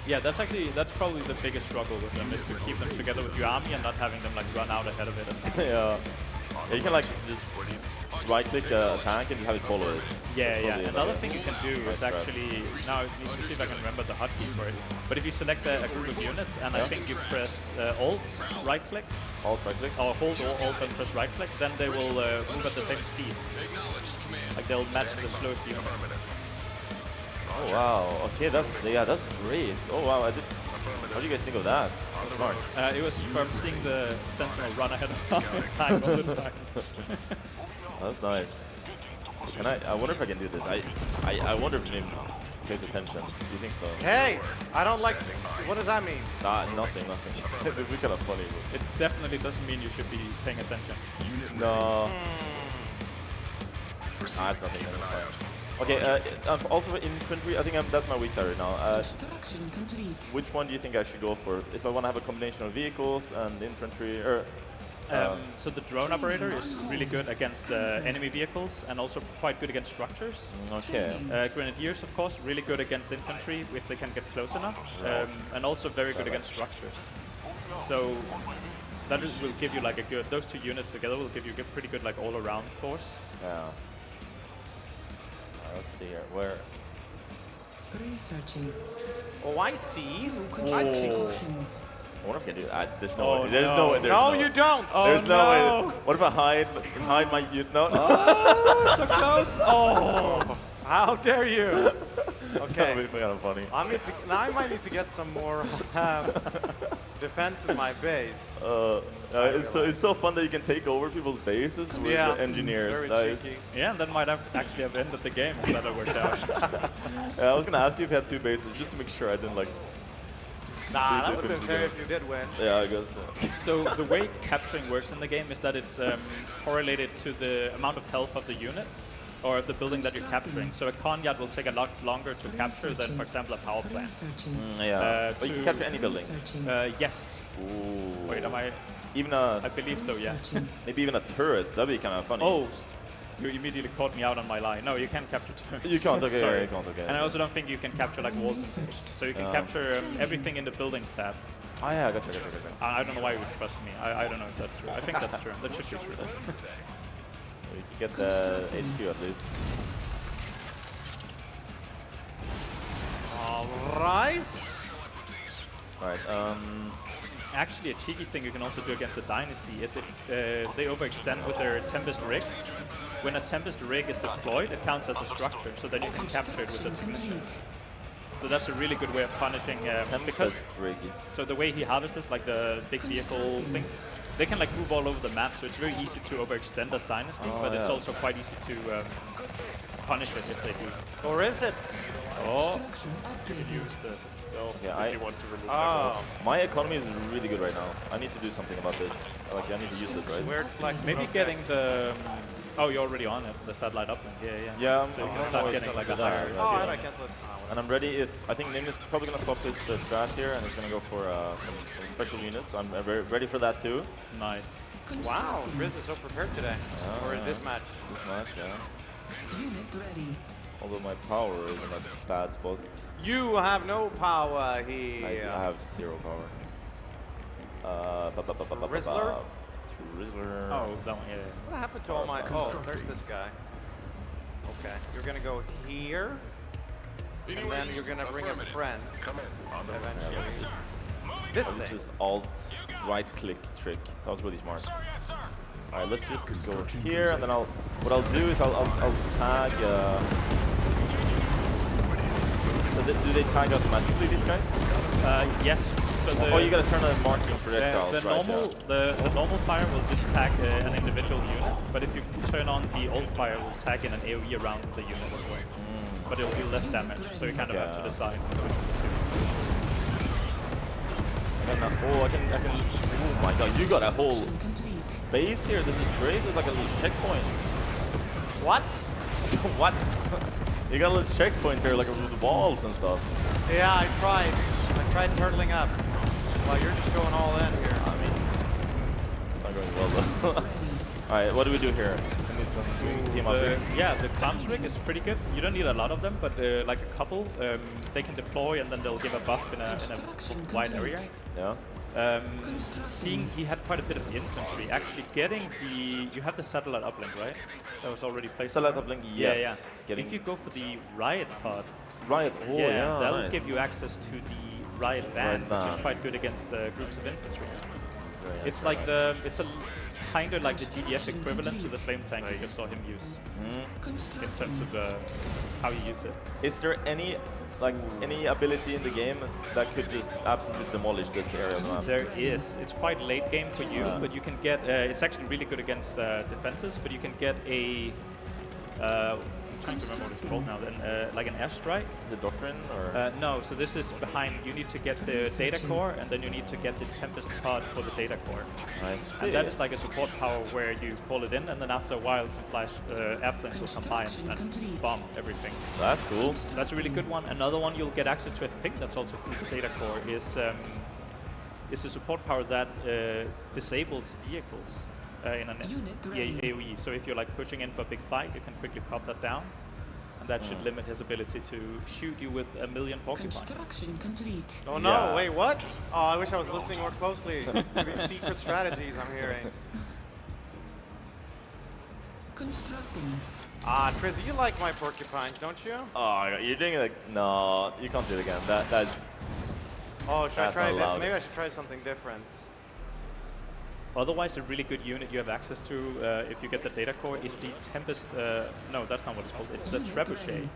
Yeah, that's probably the biggest struggle with them, is to keep them together with your army and not having them like run out ahead of it. Yeah, you can like just right-click a tank and just have it follow it. Yeah. Another thing you can do is actually, now I need to see if I can remember the hotkey for it, but if you select a group of units and I think you press Alt, right-click, or hold Alt and press right-click, then they will move at the same speed. Like they'll match the slowest unit. Oh wow, okay, that's great. Oh wow, how do you guys think of that? That's smart. It was from seeing the Sentinel run ahead of time all the time. That's nice. I wonder if I can do this. I wonder if maybe pays attention. Do you think so? Hey, I don't like. What does that mean? Nah, nothing. It'd be kind of funny. It definitely doesn't mean you should be paying attention. No. Nah, it's nothing. It's fine. Okay, also for infantry, I think that's my weak side right now. Construction complete. Which one do you think I should go for? If I want to have a combination of vehicles and infantry, or So the drone operator is really good against enemy vehicles and also quite good against structures. okay. Grenadiers, of course, really good against infantry if they can get close enough, and also very good against structures. So that will give you like a good. Those two units together will give you a pretty good like all-around force. Yeah. Let's see here. Where? Researching. Oh, I see. Construction options. I wonder if I can do that. There's no Oh, way. There's no. no way. There's No, no you don't. There's no way. no. What if I hide my unit? No. Oh, so close! Oh, How dare you? That Okay. would be kind of funny. Now I might need to get some more defense in my base. It's so fun that you can take over people's bases with the engineers. Very That is- cheeky. yeah, and that might have actually have ended the game if that had worked out. I was gonna ask you if you had 2 bases just to make sure I didn't like. Nah, See if that it would have been finishes fair it. if you did win. Yeah, I guess so. So the way capturing works in the game is that it's correlated to the amount of health of the unit or of the building that you're capturing. So a Konyard will take a lot longer to capture than, for example, a power plant. Researching. Yeah. But you can to- capture any building. Researching. Yes. Ooh. Wait, am I? Even I believe so, yeah. Researching. maybe even a turret. That'd be kind of funny. Oh, you immediately caught me out on my lie. No, you can't capture turrets. You can't. Okay. Sorry. Yeah, you can't. Okay. And I also don't think you can capture like walls and things. So you can capture everything in the buildings tab. Oh yeah, gotcha. I don't know why you would trust me. I don't know if that's true. I think that's true. That should be true. You can get the HQ at least. All right. All right. Actually, a cheeky thing you can also do against the Dynasty is if they overextend with their Tempest rigs. When a Tempest rig is deployed, it counts as a structure, so then you can capture it with the technician. So that's a really good way of punishing. Because Tempest Riggy. so the way he harvests, like the big vehicle thing, they can like move all over the map. So it's very easy to overextend as Dynasty, but it's yeah. also quite easy to punish it if they do. Or is it? Oh, Construction upgraded. use the so. Yeah, If you want to remove Oh, my economy is really good right now. I need to do something about this. Like I need to use it, right? weird flex. Maybe okay. getting the. Oh, you're already on it. The satellite uplink. Yeah, yeah. Yeah, So you I can don't start know getting exactly like a that. higher. Oh, Yeah. I cancel it. And I'm ready if I think Nymn is probably gonna swap his strat here and he's gonna go for some special units. So I'm ready for that too. Nice. Wow, Trizze is so prepared today for this match. This match, yeah. Unit ready. Although my power is in a bad spot. You have no power I here. have 0 power. Rizzler? Rizzler. Oh, that one. Yeah. What happened to all my? Oh, there's this guy. Okay, you're gonna go here, and then you're gonna bring a friend. Eventually, this This thing. is alt right click trick. That was really smart. All right, let's just go here, and then what I'll do is I'll tag. So do they tag automatically, these guys? Yes. So the, Oh, you gotta turn on marking projectiles, the right? normal the normal fire will just tag an individual unit, but if you turn on the old fire, will tag in an AOE around the unit as well. But it'll do less damage, so you kind of have to Yeah. decide. I can. Oh my god, you got a whole Complete. base here. This is Trizze. It's like a little checkpoint. What? What? You got a little checkpoint here, like with walls and stuff. Yeah, I tried. I tried turtling up. Well, you're just going all in here. I mean, it's not going well though. All right, what do we do here? We need some team up here. Yeah, the Clowns rig is pretty good. You don't need a lot of them, but like a couple, they can deploy and then they'll give a buff in a wide area. Yeah. Seeing he had quite a bit of infantry, actually getting the... You have the satellite uplink, right? That was already placed. Satellite uplink, Yeah, yes. yeah. Getting If you go for the riot pod, right. Oh yeah. that'll nice. give you access to the riot van, which van. is quite good against groups of infantry. Very nice, It's very like nice. it's a kind of like the DDS equivalent to the flame tank you just saw him use in terms of how you use it. Is there any ability in the game that could just absolutely demolish this area of the map? There is. It's quite late game for you, Yeah. but you can get. It's actually really good against defenses, but you can get a trying to remember what it's called now. Then, like an airstrike. Is it Doctrine or? No, so this is behind. You need to get the data core, and then you need to get the Tempest pod for the data core. I see. And that is like a support power where you call it in, and then after a while, some flash airplanes will come by and bomb everything. That's cool. That's a really good one. Another one you'll get access to, I think that's also through the data core, is a support power that disables vehicles in an AoE. So if you're like pushing in for a big fight, you can quickly pop that down, and that should limit his ability to shoot you with a million porcupines. Construction complete. Oh no, Yeah. wait, what? Oh, I wish I was listening more closely to these secret strategies I'm hearing. Constructing. Ah, Trizze, you like my porcupines, don't you? Oh, you're doing it like, no, you can't do it again. That's Oh, should I That's try not allowed. maybe I should try something different. Otherwise, a really good unit you have access to if you get the data core is the Tempest. No, that's not what it's called. It's the Trebuchet.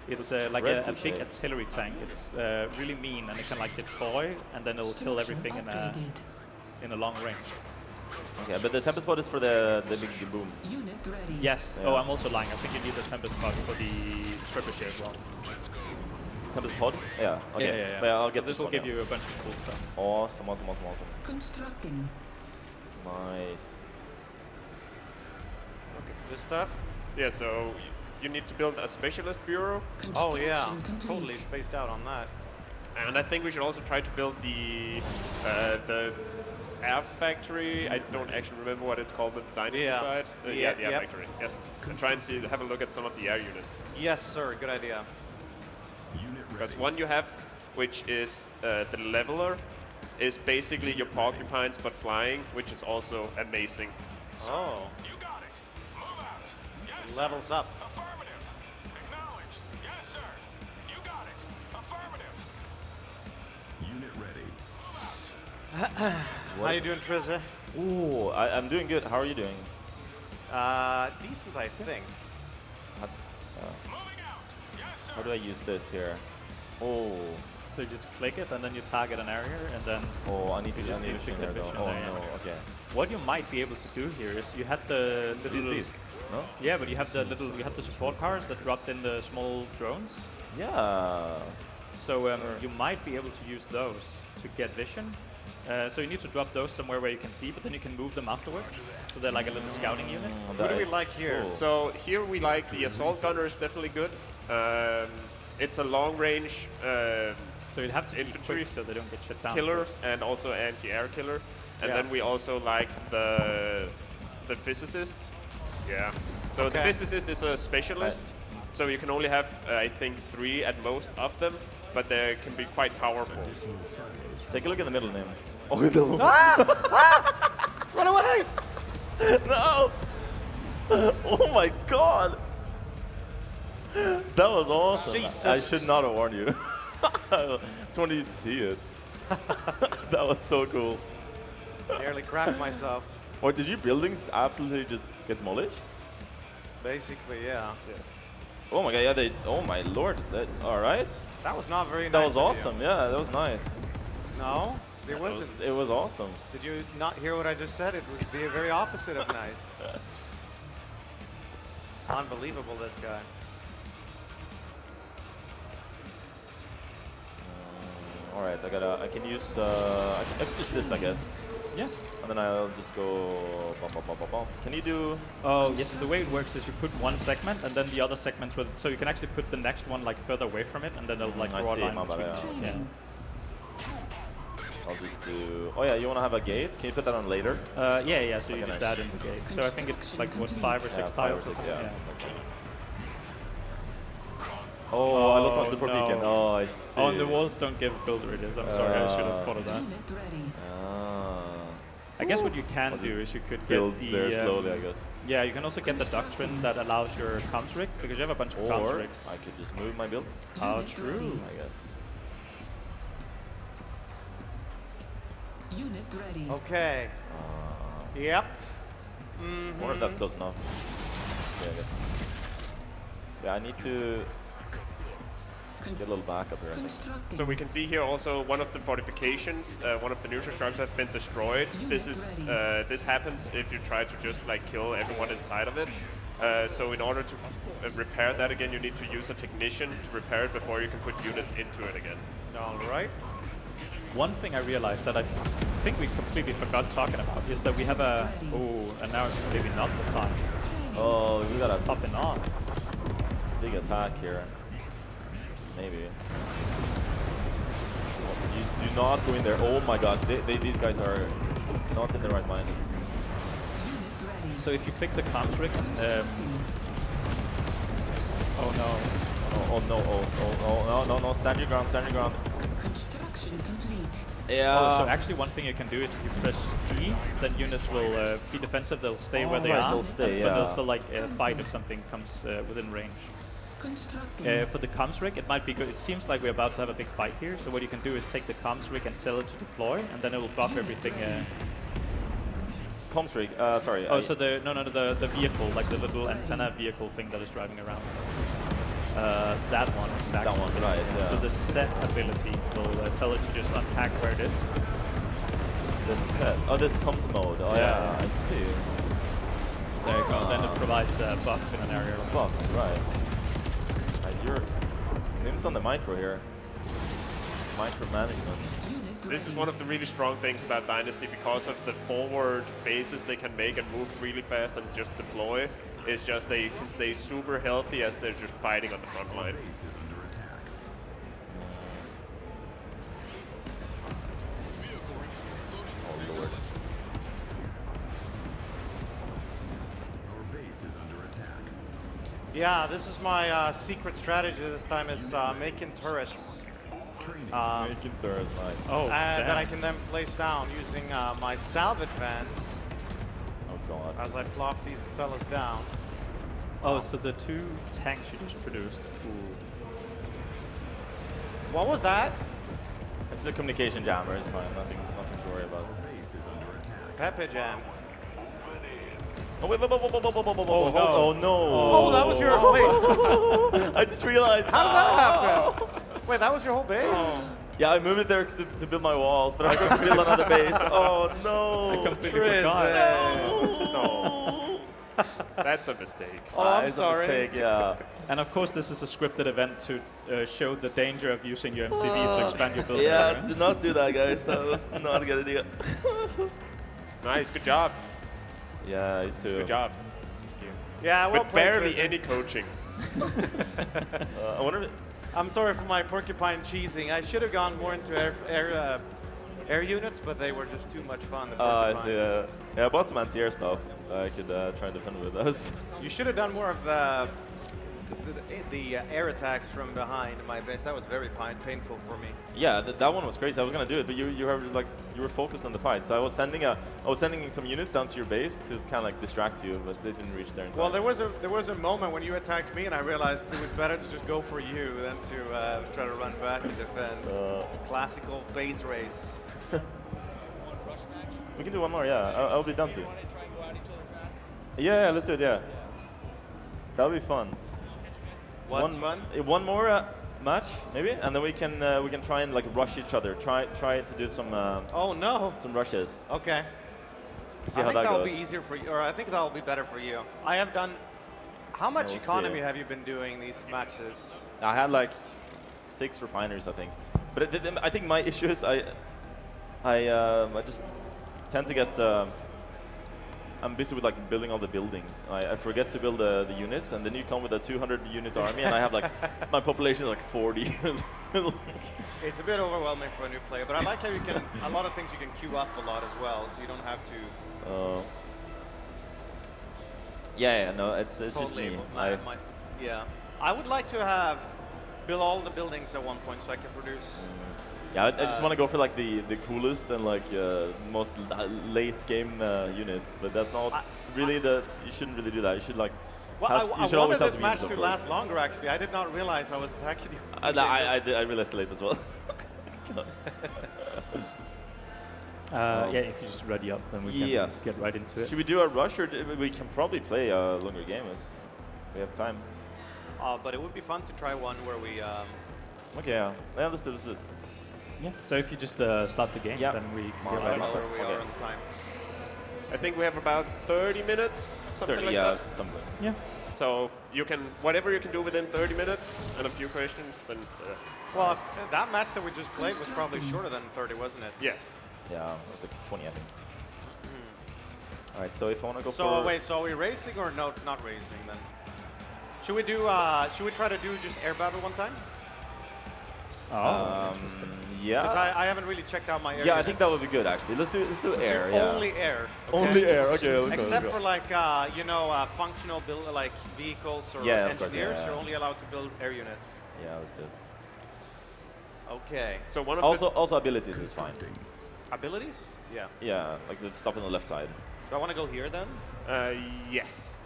It's like a big Trebuchet. artillery tank. It's really mean, and it can like deploy, and then it'll kill everything in a long range. okay. But the Tempest pod is for the big boom. Unit ready. Yes. Yeah. Oh, I'm also lying. I think you need the Tempest pod for the Trebuchet as well. Tempest pod? Yeah. Okay. Yeah. But I'll So get this this will one, give yeah. you a bunch of cool stuff. Awesome. Constructing. Nice. This stuff? Yeah, so you need to build a specialist bureau, Oh yeah, Construction complete. totally spaced out on that. and I think we should also try to build the air factory. I don't actually remember what it's called, but the Dynasty Yeah. side. Yeah, Yeah, the air yep. factory. Yes, and try and have a look at some of the air units. Yes, sir, good idea. Unit Because ready. one you have, which is the leveler, is basically your porcupines but flying, which is also amazing. Oh. You got it. Move out. Yes, Levels up. affirmative. Acknowledge. Yes, sir. You got it. Affirmative. Unit ready. How you doing, Trizze? Ooh, I'm doing good. How are you doing? Decent, I think. Moving out. Yes, sir. How do I use this here? Oh, So you just click it, and then you target an area, and then I need You to just need vision to there get though. vision Oh there, no. yeah. Okay. what you might be able to do here is you had the little These. No? Yeah, but you have the support cars that dropped in the small drones. Yeah. So you might be able to use those to get vision. So you need to drop those somewhere where you can see, but then you can move them afterwards. So they're like a little scouting unit. What do we like here? Cool. So here we like the assault gunner is definitely good. It's a long range So you have to be Infantry. quick so they don't get shut down. killer first. and also anti-air killer. And Yeah. then we also like the physicist. Yeah. So the Okay. physicist is a specialist. So you can only have, I think, 3 at most of them, but they can be quite powerful. Take a look in the middle, Nymn. Oh no. Run away! No! Oh my god! That was awesome. I Jesus. should not have warned you. I just wanted you to see it. That was so cool. Nearly crapped myself. Or did your buildings absolutely just get demolished? Basically, yeah. Oh my god, yeah, they. Oh my lord. Alright. That was not very nice. That was of you. awesome, yeah, that was nice. No, it wasn't. It was awesome. Did you not hear what I just said? It was the very opposite of nice. Unbelievable, this guy. Alright, I can use this, I guess. Yeah. And then I'll just go bum, bum, bum, bum, bum. Can you do? Oh, yes. So the way it works is you put one segment, and then the other segment will. So you can actually put the next one like further away from it, and then it'll like I draw a see, line my bad, between. yeah. Training. I'll just do. Oh yeah, you want to have a gate? Can you put that on later? Yeah. So you Okay, just nice. add in the gate. So I think it's like what 5 or 6 Yeah, 5 or tiles. 6, something, yeah. something like that. Oh, I lost my super no. beacon. Oh, I see. Oh, and the walls don't give build radius. I'm sorry, I should have thought of that. Unit ready. Ah. I guess what you can I'll do is you could Build get the very slowly, I guess. Yeah, you can also get the doctrine that allows your comms rig because you have a bunch of comms Or rigs. I could just move my build, How Unit true. ready. I guess. Unit ready. Okay. Yep. I wonder if that's close enough. Yeah, I guess. Yeah, I need to get a little backup here, I think. Constructing. So we can see here also one of the fortifications, one of the neutral structures has been destroyed. This is this happens if you try to just like kill everyone inside of it. So in order to repair that again, you need to use a technician to repair it before you can put units into it again. All right. One thing I realized that I think we completely forgot talking about is that we have a... Oh, and now it's maybe not the time. Oh, we got a Popping on. big attack here. Maybe. You do not go in there. Oh my god, these guys are not in the right mind. So if you click the comms rig, oh no. Oh no, no, stand your ground, stand your ground. Construction complete. Yeah. Oh, so actually one thing you can do is if you press E, then units will be defensive, they'll stay where they right, are, they'll stay, but they'll yeah. still like fight if something comes within range. Constructing. For the comms rig, it might be good. It seems like we're about to have a big fight here, so what you can do is take the comms rig and tell it to deploy, and then it will buff everything. Comms rig, sorry. Oh, so the the vehicle, like the little antenna vehicle thing that is driving around. That one, exactly. That one, right, yeah. So the set ability will tell it to just unpack where it is. The set. Oh, this comms mode. Oh yeah, I see. There you go. Then it provides a buff in an area. Buff, right. You're Nym's on the micro here. Micromanagement. This is one of the really strong things about Dynasty because of the forward bases they can make and move really fast and just deploy. It's just they can stay super healthy as they're just fighting on the front line. Base is under attack. Oh lord. Our base is under attack. Yeah, this is my secret strategy this time is making turrets. Training. Making turrets, nice. Oh, And damn. that I can then place down using my salvage vans Oh god. as I flop these fellas down. Oh, so the 2 tanks you just produced. What was that? It's a communication jammer, it's fine, nothing to worry about. Our base is under attack. Pepe Jam. Oh wait, Oh, no. oh no. Oh, that was your wait. I just realized. How did that happen? Wait, that was your whole base? Yeah, I moved it there to build my walls, but I'm going to build another base. Oh no. I completely Trizze. forgot. No. That's a mistake. Oh, I'm It's a sorry. mistake, yeah. And of course, this is a scripted event to show the danger of using your MCV to expand your build. Yeah, area. do not do that, guys. That was not a good idea. Nice, good job. Yeah, you too. Good job. Yeah, well But played, barely Trizze. any coaching. I wonder if I'm sorry for my porcupine cheesing. I should have gone more into air units, but they were just too much fun. The I porcupines. see. Yeah, I bought some anti-air stuff. I could try and defend with those. You should have done more of the air attacks from behind my base. That was very painful for me. Yeah, that one was crazy. I was gonna do it, but you were focused on the fight. So I was sending some units down to your base to kind of like distract you, but they didn't reach there in time. Well, there was a moment when you attacked me, and I realized it was better to just go for you than to try to run back and defend. Classical base race. We can do one more. Yeah, I'll be down to. Yeah, let's do it. Yeah, that'll be fun. What's fun? One more match, maybe, and then we can try and like rush each other. Try to do some Oh no. some rushes. Okay. See I how think that that'll goes. be easier for you, or I think that'll be better for you. I have done. How much We'll see. economy have you been doing these matches? I had like 6 refiners, I think. But I think my issue is I just tend to get. I'm busy with like building all the buildings. I forget to build the units, and then you come with a 200 unit army, and I have like my population is like 40. It's a bit overwhelming for a new player, but I like how you can. A lot of things you can queue up a lot as well, so you don't have to. Yeah, no, it's just Totally. me. Yeah, I would like to have build all the buildings at one point so I can produce. Yeah, I just want to go for like the coolest and like most late game units, but that's not really the. You shouldn't really do that. You should like. Well, have, I you should always wanted have this some match units, to of course. last longer. Actually, I did not realize I was attacking you. I realized late as well. Yeah, if you just ready up, then we can Yes. get right into it. Should we do a rush, or we can probably play a longer game as we have time? But it would be fun to try one where we. Okay, yeah, let's do it. Yeah. So if you just start the game, Yeah. then we can Come on, get right right into where it. we Okay. are on the time. I think we have about 30 minutes, something 30, like yeah, that. something. Yeah. So you can, whatever you can do within 30 minutes and a few questions, then Well, that match that we just played was probably shorter than 30, wasn't it? yes. Yeah, it was like 20, I think. All right, so if I want to go So for... wait, so are we racing or no? Not racing then. Should we do? Should we try to do just air battle one time? yeah. Because I haven't really checked out my air. Yeah, I units. think that would be good actually. Let's do air. Yeah. Only air. okay? Only air. Okay. Let's go, Except let's for go. like you know functional build like vehicles or Yeah, of course, engineers. yeah. You're only allowed to build air units. Yeah, let's do it. Okay. So one of Also abilities is fine. Abilities? Yeah. Yeah, like the stuff on the left side. Do I want to go here then? yes.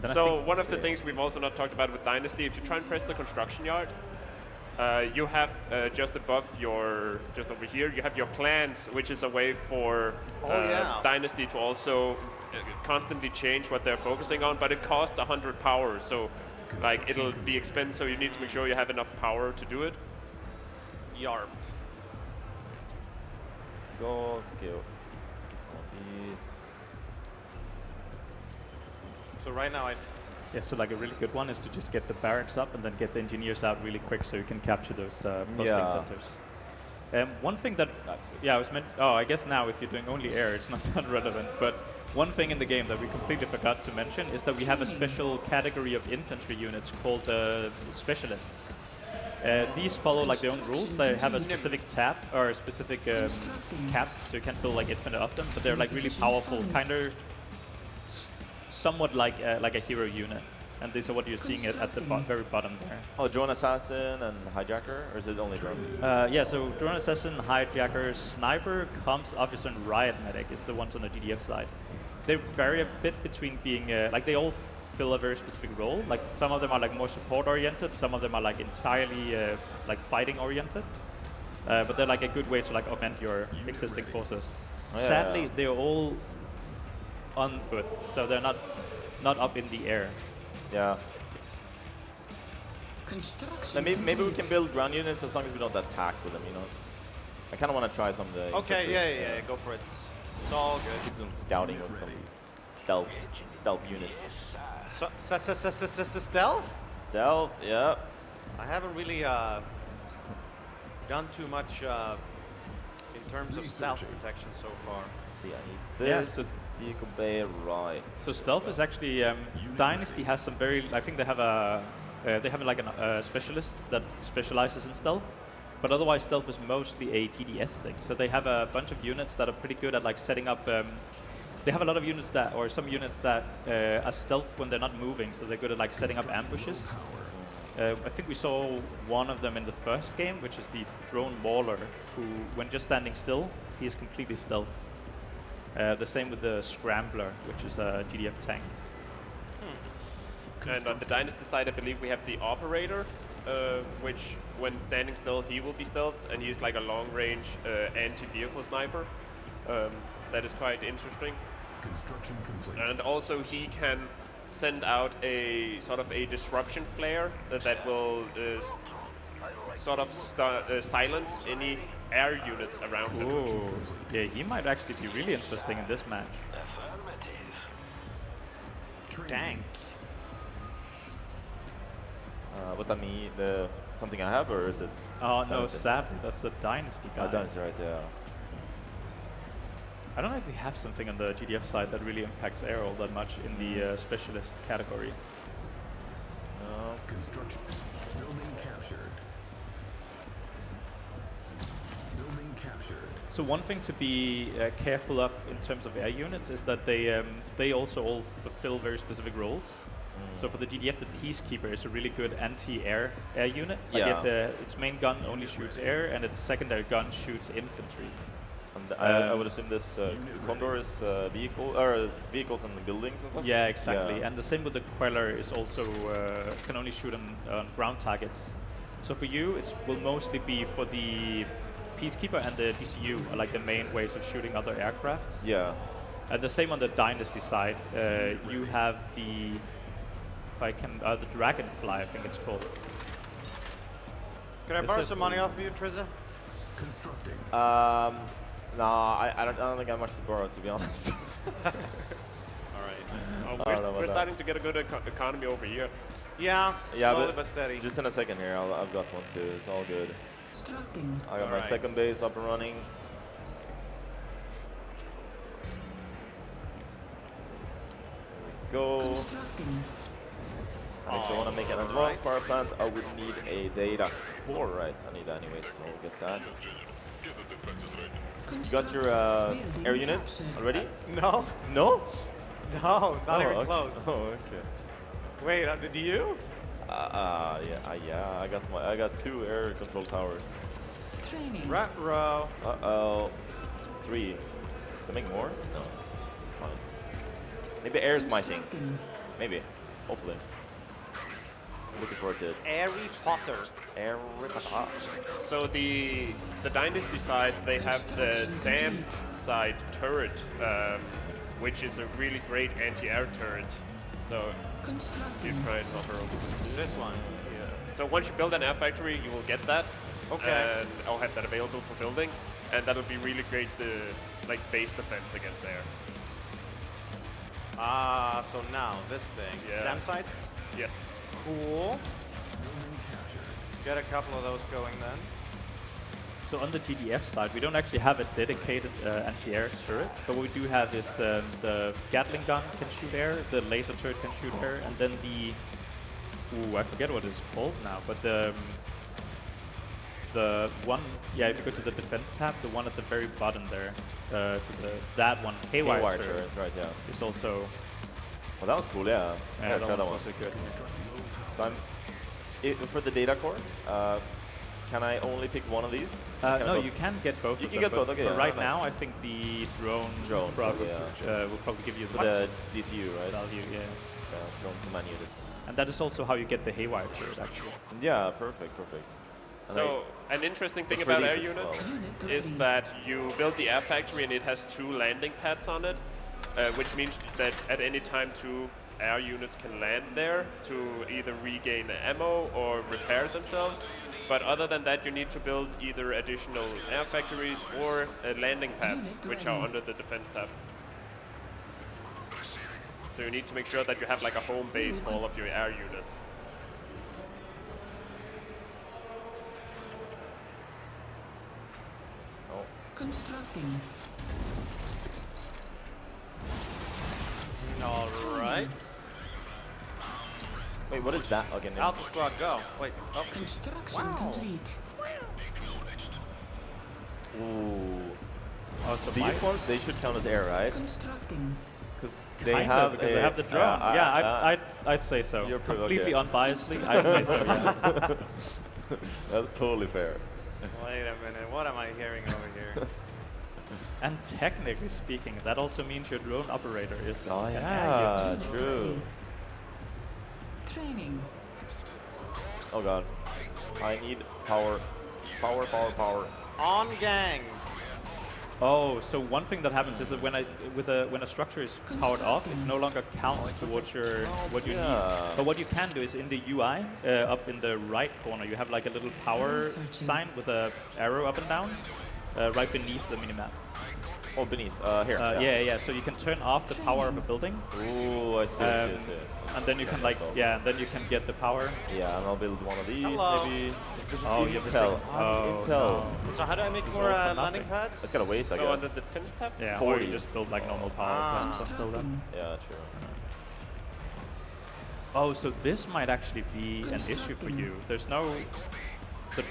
Then I So think one of it's, the things we've also not talked about with Dynasty, if you try and press the construction yard, you have just above your, just over here, you have your plans, which is a way for yeah. Dynasty to also constantly change what they're focusing on, but it costs 100 power, so like it'll be expensive, so you need to make sure you have enough power to do it. Yarp. Go, let's go. Get one of these. So right now I. Yeah, so like a really good one is to just get the barracks up and then get the engineers out really quick so you can capture those processing Yeah. centers. One thing that, yeah, I was meant, I guess now if you're doing only air, it's not that relevant, but one thing in the game that we completely forgot to mention is that we have a special category of infantry units called specialists. These follow like their own rules. They have a specific tab or a specific cap, so you can't build like infinite of them, but they're like really powerful, kind of somewhat like a hero unit. And these are what you're seeing at the very bottom there. Oh, drone assassin and hijacker, or is it only drone? Yeah, so drone assassin, hijacker, sniper, comms officer, and riot medic is the ones on the GDF side. They vary a bit between being like they all fill a very specific role. Like some of them are like more support oriented, some of them are like entirely like fighting oriented. But they're like a good way to like augment your existing forces. Oh, yeah, Sadly, yeah. they're all on foot, so they're not up in the air. Yeah. Construction Maybe we complete. can build ground units as long as we don't attack with them, you know? I kind of want to try some of the... Okay. infantry. Yeah. Go for it. It's all good. Do some scouting with some stealth units. So, stealth? Stealth, yeah. I haven't really done too much in terms of stealth Researching. protection so far. Let's see, I need Yeah, this. so- Vehicle bay, right. So stealth is actually Dynasty has some very. I think they have a like a specialist that specializes in stealth, but otherwise stealth is mostly a TDS thing. So they have a bunch of units that are pretty good at like setting up. They have a lot of units that, or some units that are stealth when they're not moving. So they're good at like setting up ambushes. I think we saw one of them in the first game, which is the drone mauler, who, when just standing still, he is completely stealth. The same with the Scrambler, which is a GDF tank. And on the Dynasty side, I believe we have the Operator, which when standing still, he will be stealthed, and he's like a long-range anti-vehicle sniper. That is quite interesting. Construction complete. And also he can send out a sort of a disruption flare that will sort of silence any air units around him. Ooh, yeah, he might actually be really interesting in this match. Dang. What's that mean? Something I have, or is it? Oh no, Dynasty? sadly, that's the Dynasty guy. Oh, Dynasty, right, yeah. I don't know if we have something on the GDF side that really impacts air all that much in the specialist category. Construction. Building captured. Building captured. So one thing to be careful of in terms of air units is that they also all fulfill very specific roles. So for the GDF, the Peacekeeper is a really good anti-air air unit. Like Yeah. its main gun only shoots air, and its secondary gun shoots infantry. And I would assume this Condor is vehicles and buildings and stuff? Yeah, exactly. Yeah. And the same with the Queller is also can only shoot on ground targets. So for you, it will mostly be for the Peacekeeper and the DCU are like the main ways of shooting other aircraft. Yeah. And the same on the Dynasty side. You have the, the Dragonfly, I think it's called. Could I This borrow is some money off of you, Trizze? Constructing. No, I don't think I have much to borrow, to be honest. All right. Oh, I don't know about we're that. starting to get a good economy over here. Yeah, Yeah, slowly but steady. Just in a second here, I've got one too. It's all good. Constructing. I got my Alright. second base up and running. Go. Constructing. And if you want to make an advanced power plant, I would need a data core, right? I need that anyway, so we'll get that. You got your Building air units captured. already? No, No? no, not even okay. close. Oh, okay. Wait, did you? Yeah, I got 2 air control towers. Training. Rat row. Uh-oh. 3. Can I make more? No. It's fine. Maybe air smiting. Constructing. Maybe. Hopefully. Looking forward to it. Harry Potter. Air Potter. So the Dynasty side, they have the sand side turret, which is a really great anti-air turret. So you Constructing. try and hover over. This one. Yeah. So once you build an air factory, you will get that. Okay. And I'll have that available for building, and that'll be really great to like base defense against air. So now this thing. Yeah. Sand sites. Yes. Cool. Get a couple of those going then. So on the GDF side, we don't actually have a dedicated anti-air turret, but what we do have is the Gatling gun can shoot air, the laser turret can shoot air, and then the I forget what it's called now, but the one, yeah, if you go to the defense tab, the one at the very bottom there, that one, haywire Haywire turret, turrets, right, yeah. is also Well, that was cool, yeah. yeah, try that that one's one. also good. So for the data core, can I only pick one of these? Can I No, both? you can get both. You of can them, get both, but okay, For yeah, right nice. now, I think the drone, Drone, probably, yeah. will probably give you For the the DCU, right? value. Yeah, Drone command units. and that is also how you get the haywire turret, actually. Yeah, perfect. And So an interesting thing It's for about these air as units well. Unit is ready. that you build the air factory and it has 2 landing pads on it, which means that at any time 2 air units can land there to either regain ammo or repair themselves. But other than that, you need to build either additional air factories or landing pads, Unit which are ready. under the defense tab. So you need to make sure that you have like a home base for all of your air units. Constructing. All right. Wait, what is that? Okay, no. Alpha squad, go. Wait. Oh. Construction Wow. complete. Ooh. Oh, so These ones, they should count as air, right? Constructing. Because they Kinda, have because they have the drone. I'd say so. You're pretty Completely okay. unbiasedly, I'd say so. Yeah. That's totally fair. Wait a minute. What am I hearing over here? And technically speaking, that also means your drone operator is. Oh an air yeah, unit. true. Training. Oh god. I need power. Power. On gang. Oh, so one thing that happens is that when a structure is powered off, it no longer counts towards your what you yeah. need. But what you can do is in the UI, up in the right corner, you have like a little power Researching. sign with a arrow up and down, right beneath the minimap. Oh, beneath. Here. Yeah. So you can turn off the power of a building, Ooh, I see. and then you can like and then you can get the power. Yeah, and I'll build one of these Hello. maybe. Especially Oh, you have a Intel. second- On oh, Intel. no. So how do I make These more are all for landing nothing. pads? Let's gotta wait, I So under guess. the defense tab? Yeah, 40. or you just build like normal power plants until then. Constructing. Yeah, true. Oh, so this might actually be an issue for you. There's no the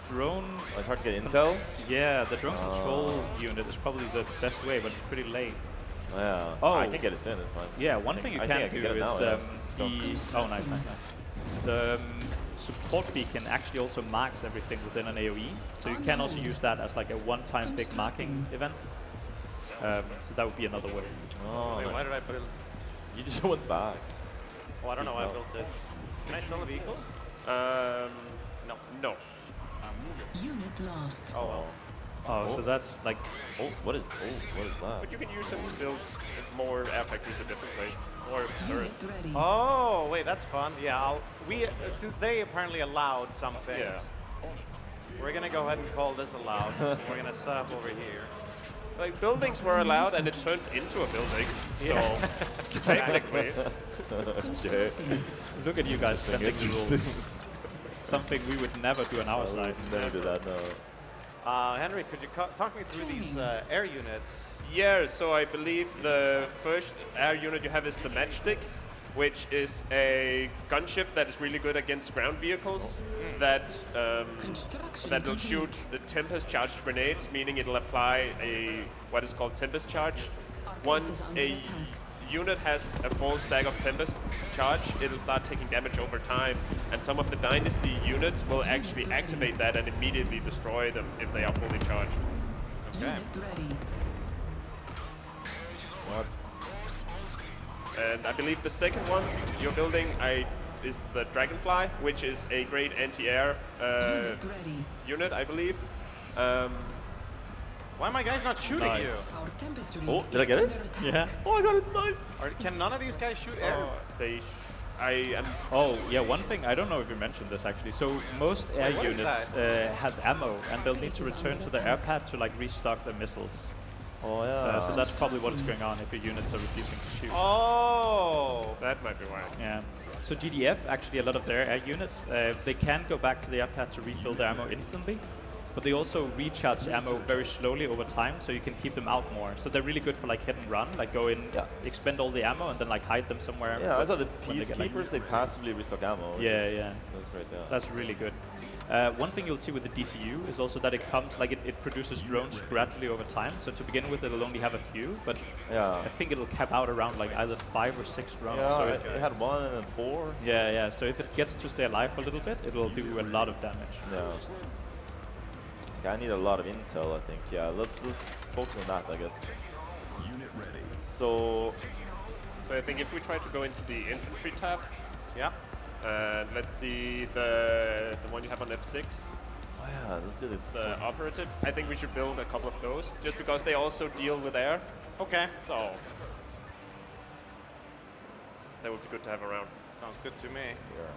drone. Oh, it's hard to get Intel. Yeah, the drone control unit is probably the best way, but it's pretty late. Yeah. Oh. I can get it in. It's fine. Yeah, one I thing you think can I do get it is now, yeah. the oh nice. The support beacon actually also marks everything within an AOE, so you can also use that as like a one-time big marking event. So that would be another way. Oh, Wait, nice. why did I build? You just went back. Oh, I don't know Please why I no. built this. Can I sell the vehicles? No. Unit lost. Oh well. Oh, so that's like What is that? But you can use them to build more air factories at different places, or Unit turrets. ready. Oh wait, that's fun. Yeah, since they apparently allowed something. Yeah. We're gonna go ahead and call this allowed. So we're gonna set up over here. like buildings were allowed, and it turns into a building. So technically, Okay. Look at you guys bending the rules. Something we would never do on our side. Never do that, no. Henry, could you talk me through these air units? yeah. So I believe the first air unit you have is the Matchstick, which is a gunship that is really good against ground vehicles. That that will shoot the Tempest charged grenades, meaning it'll apply a what is called Tempest charge. Once a unit has a full stack of Tempest charge, it'll start taking damage over time, and some of the Dynasty units will actually activate that and immediately destroy them if they are fully charged. Unit ready. What? And I believe the second one you're building is the Dragonfly, which is a great anti-air Unit ready. unit, I believe. Why am I guys not shooting Nice. you? Our Tempest unit Oh, did I is get it? under attack. Yeah. Oh, I got it, nice. Can none of these guys shoot air? I am. Oh, yeah, one thing, I don't know if you mentioned this actually. So most air Wait, what is units have ammo, and they'll need to return to the air pad to like restock their missiles. Oh, yeah. So that's probably what is going on if your units are refusing to shoot. Oh! That might be why. Yeah. So GDF, actually a lot of their air units, they can go back to the air pad to refill their ammo instantly, but they also recharge ammo very slowly over time, so you can keep them out more. So they're really good for like hit and run, like go in, Yeah. expend all the ammo, and then like hide them somewhere. Yeah, I saw the when they get, like, Peacekeepers, they passively restock ammo. which Yeah, is- yeah. That's great, yeah. That's really good. One thing you'll see with the DCU is also that it comes, like it produces drones gradually over time. So to begin with, it'll only have a few, but Yeah. I think it'll cap out around like either 5 or 6 drones. Yeah, so it had 1 and then 4. yeah. So if it gets to stay alive for a little bit, it will do a lot of damage. Yeah. Okay, I need a lot of intel, I think. Yeah, let's focus on that, I guess. Unit ready. So, So I think if we try to go into the infantry tab, Yeah. and let's see the one you have on F6, oh yeah, let's do this. the operative. I think we should build a couple of those, just because they also deal with air. Okay. So that would be good to have around. Sounds good to me. Here.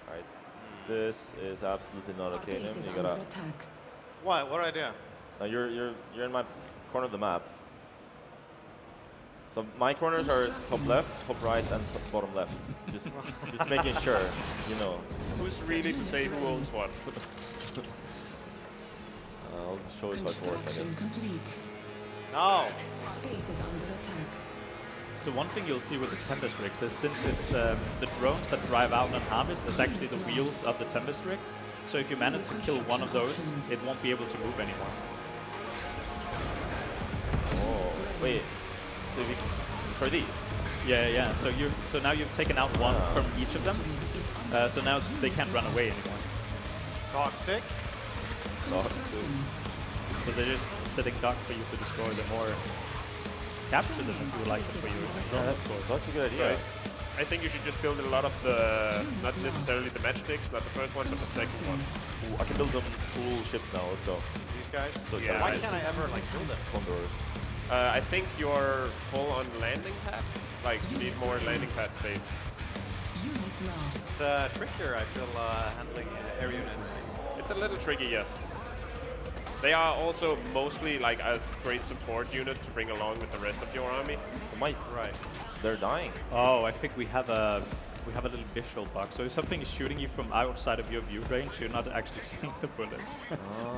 Alright. This is absolutely not Our okay, base Nymn. is You under gotta. attack. What? What do I do? Now you're in my corner of the map. So my corners are top left, top right, and bottom left. Just making sure, you know. Who's really to say who owns what? I'll show it by force, I Construction guess. complete. No. Our base is under attack. So one thing you'll see with the Tempest rigs is since it's the drones that drive out and harvest is actually the wheels of the Tempest rig. So if you manage to kill one of those, it won't be able to move anymore. Oh, wait. So we can destroy these? Yeah. So now you've taken out one from each of them. Is under So now they can't run away anymore. Toxic. So they're just sitting duck for you to destroy them or capture them if you would like them for you. Yeah, that's such a good So idea. I think you should just build a lot of the, not necessarily the matchsticks, not the first one, but the second ones. Ooh, I can build them cool ships now. Let's go. These guys. So Yeah, Why it's- can't I ever like build them? Condors. I think you're full on landing pads. Like, you need more landing pad space. unit lost. It's trickier, I feel, handling air units. It's a little tricky, yes. They are also mostly like a great support unit to bring along with the rest of your army. Oh, my, Right. they're dying. Oh, I think we have a little visual bug. So if something is shooting you from outside of your view range, you're not actually seeing the bullets.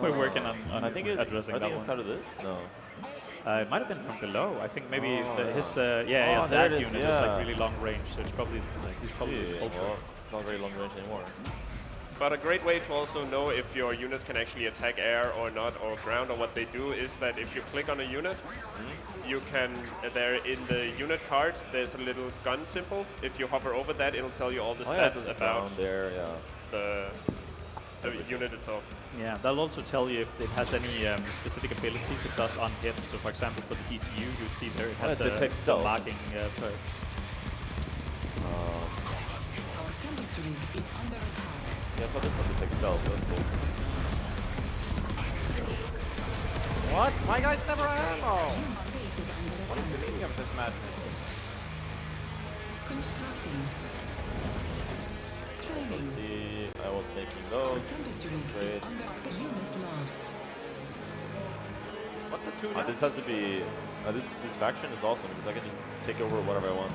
We're working on I think it's. addressing I that think it's one. out of this. No. It might have been from below. I think maybe his Oh, that there it is, unit is yeah. like really long range. So it's probably he's probably See, ultra. well, it's not very long range anymore. But a great way to also know if your units can actually attack air or not, or ground, or what they do, is that if you click on a unit, you can, there in the unit card, there's a little gun symbol. If you hover over that, it'll tell you all the Oh, yeah, stats it's about down there. Yeah. the unit itself. Yeah, that'll also tell you if it has any specific abilities it does on hit. So for example, for the DCU, you'd see there it Oh, had it detects stealth. marking perk. Our Tempest rig is under attack. Yeah, so this one detects stealth. That's cool. What? My guys never have ammo! Our base is under What is the attack. meaning of this madness? Constructing. Let's Training. see. I was making Our those. Tempest rig is Great. under unit lost. What This has to be. This faction is awesome because I can just take over whatever I want.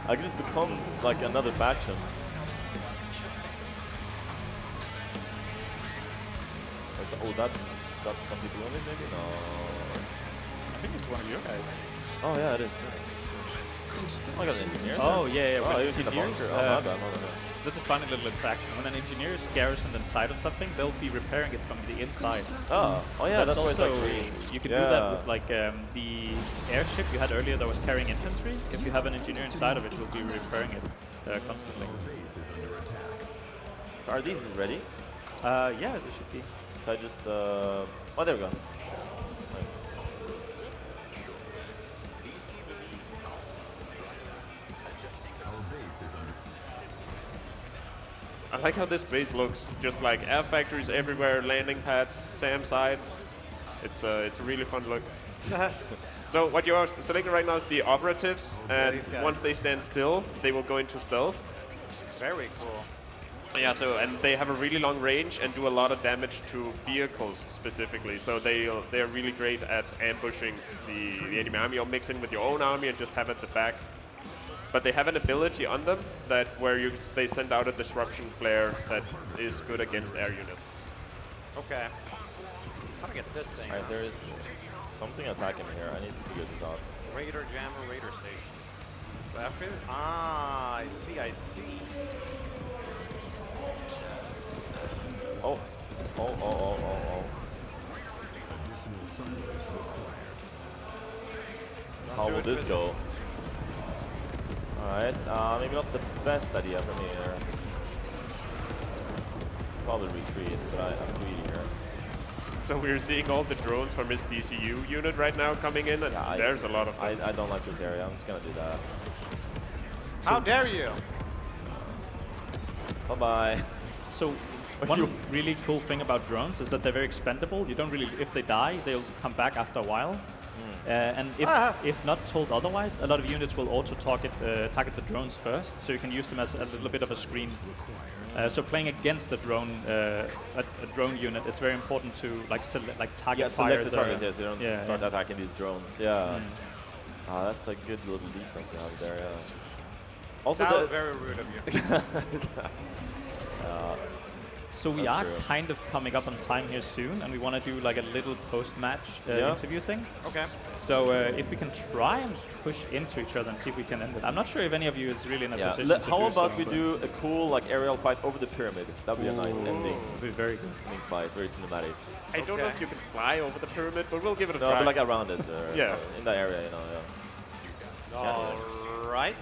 I can just become like another faction. Oh, that's got some people in it, maybe? No. I think it's one of your guys. Oh, yeah, it is. Oh, I got an engineer. Oh, yeah. Oh, when he was in the bunker. engineers, Oh, my bad. That's a funny little attraction. When an engineer is garrisoned inside of something, they'll be repairing it from the inside. Oh, yeah, that's why it's also, like green. you can do that with like the airship you had earlier that was carrying infantry. If you have an engineer inside of it, you'll be repairing it constantly. Our base is under attack. So are these ready? Yeah, they should be. So I just, oh, there we go. Nice. Our base is under I like how this base looks. Just like air factories everywhere, landing pads, SAM sites. It's a really fun look. So what you are selecting right now is the operatives, and these guys. once they stand still, they will go into stealth. Very cool. Yeah, so and they have a really long range and do a lot of damage to vehicles specifically. So they're really great at ambushing the enemy army or mix in with your own army and just have at the back. But they have an ability on them that they send out a disruption flare that is good against air units. Okay. How to get this thing? Alright, there is something attacking me here. I need to figure this out. Raider jammer raider station. Battlefield? Ah, I see. Oh. additional silos required. How will this go? Alright, maybe not the best idea for me here. Probably retreat, but I'm greedy here. So we're seeing all the drones from his DCU unit right now coming in, and Yeah, there's a lot of them. I don't like this area. I'm just gonna do that. How dare you? Bye bye. So one really cool thing about drones is that they're very expendable. You don't really, if they die, they'll come back after a while. And if not told otherwise, a lot of units will auto target the drones first, so you can use them as a little bit of a screen. So playing against a drone unit, it's very important to target fire select the targets. Yes, you don't start attacking these drones. Yeah. That's a good little defense you have there. Yeah. Also, That was very rude of you. So we That's are true. kind of coming up on time here soon, and we want to do like a little post-match interview thing. Okay. So if we can try and push into each other and see if we can end it. I'm not sure if any of you is really in a position to How do about so, we but do a cool aerial fight over the pyramid? That'd be a nice ending. It'd be very good. Ending fight, very cinematic. I don't know if you can fly over the pyramid, but we'll give it a No, try. but like around it. Yeah. In that area, you know. Yeah. All right.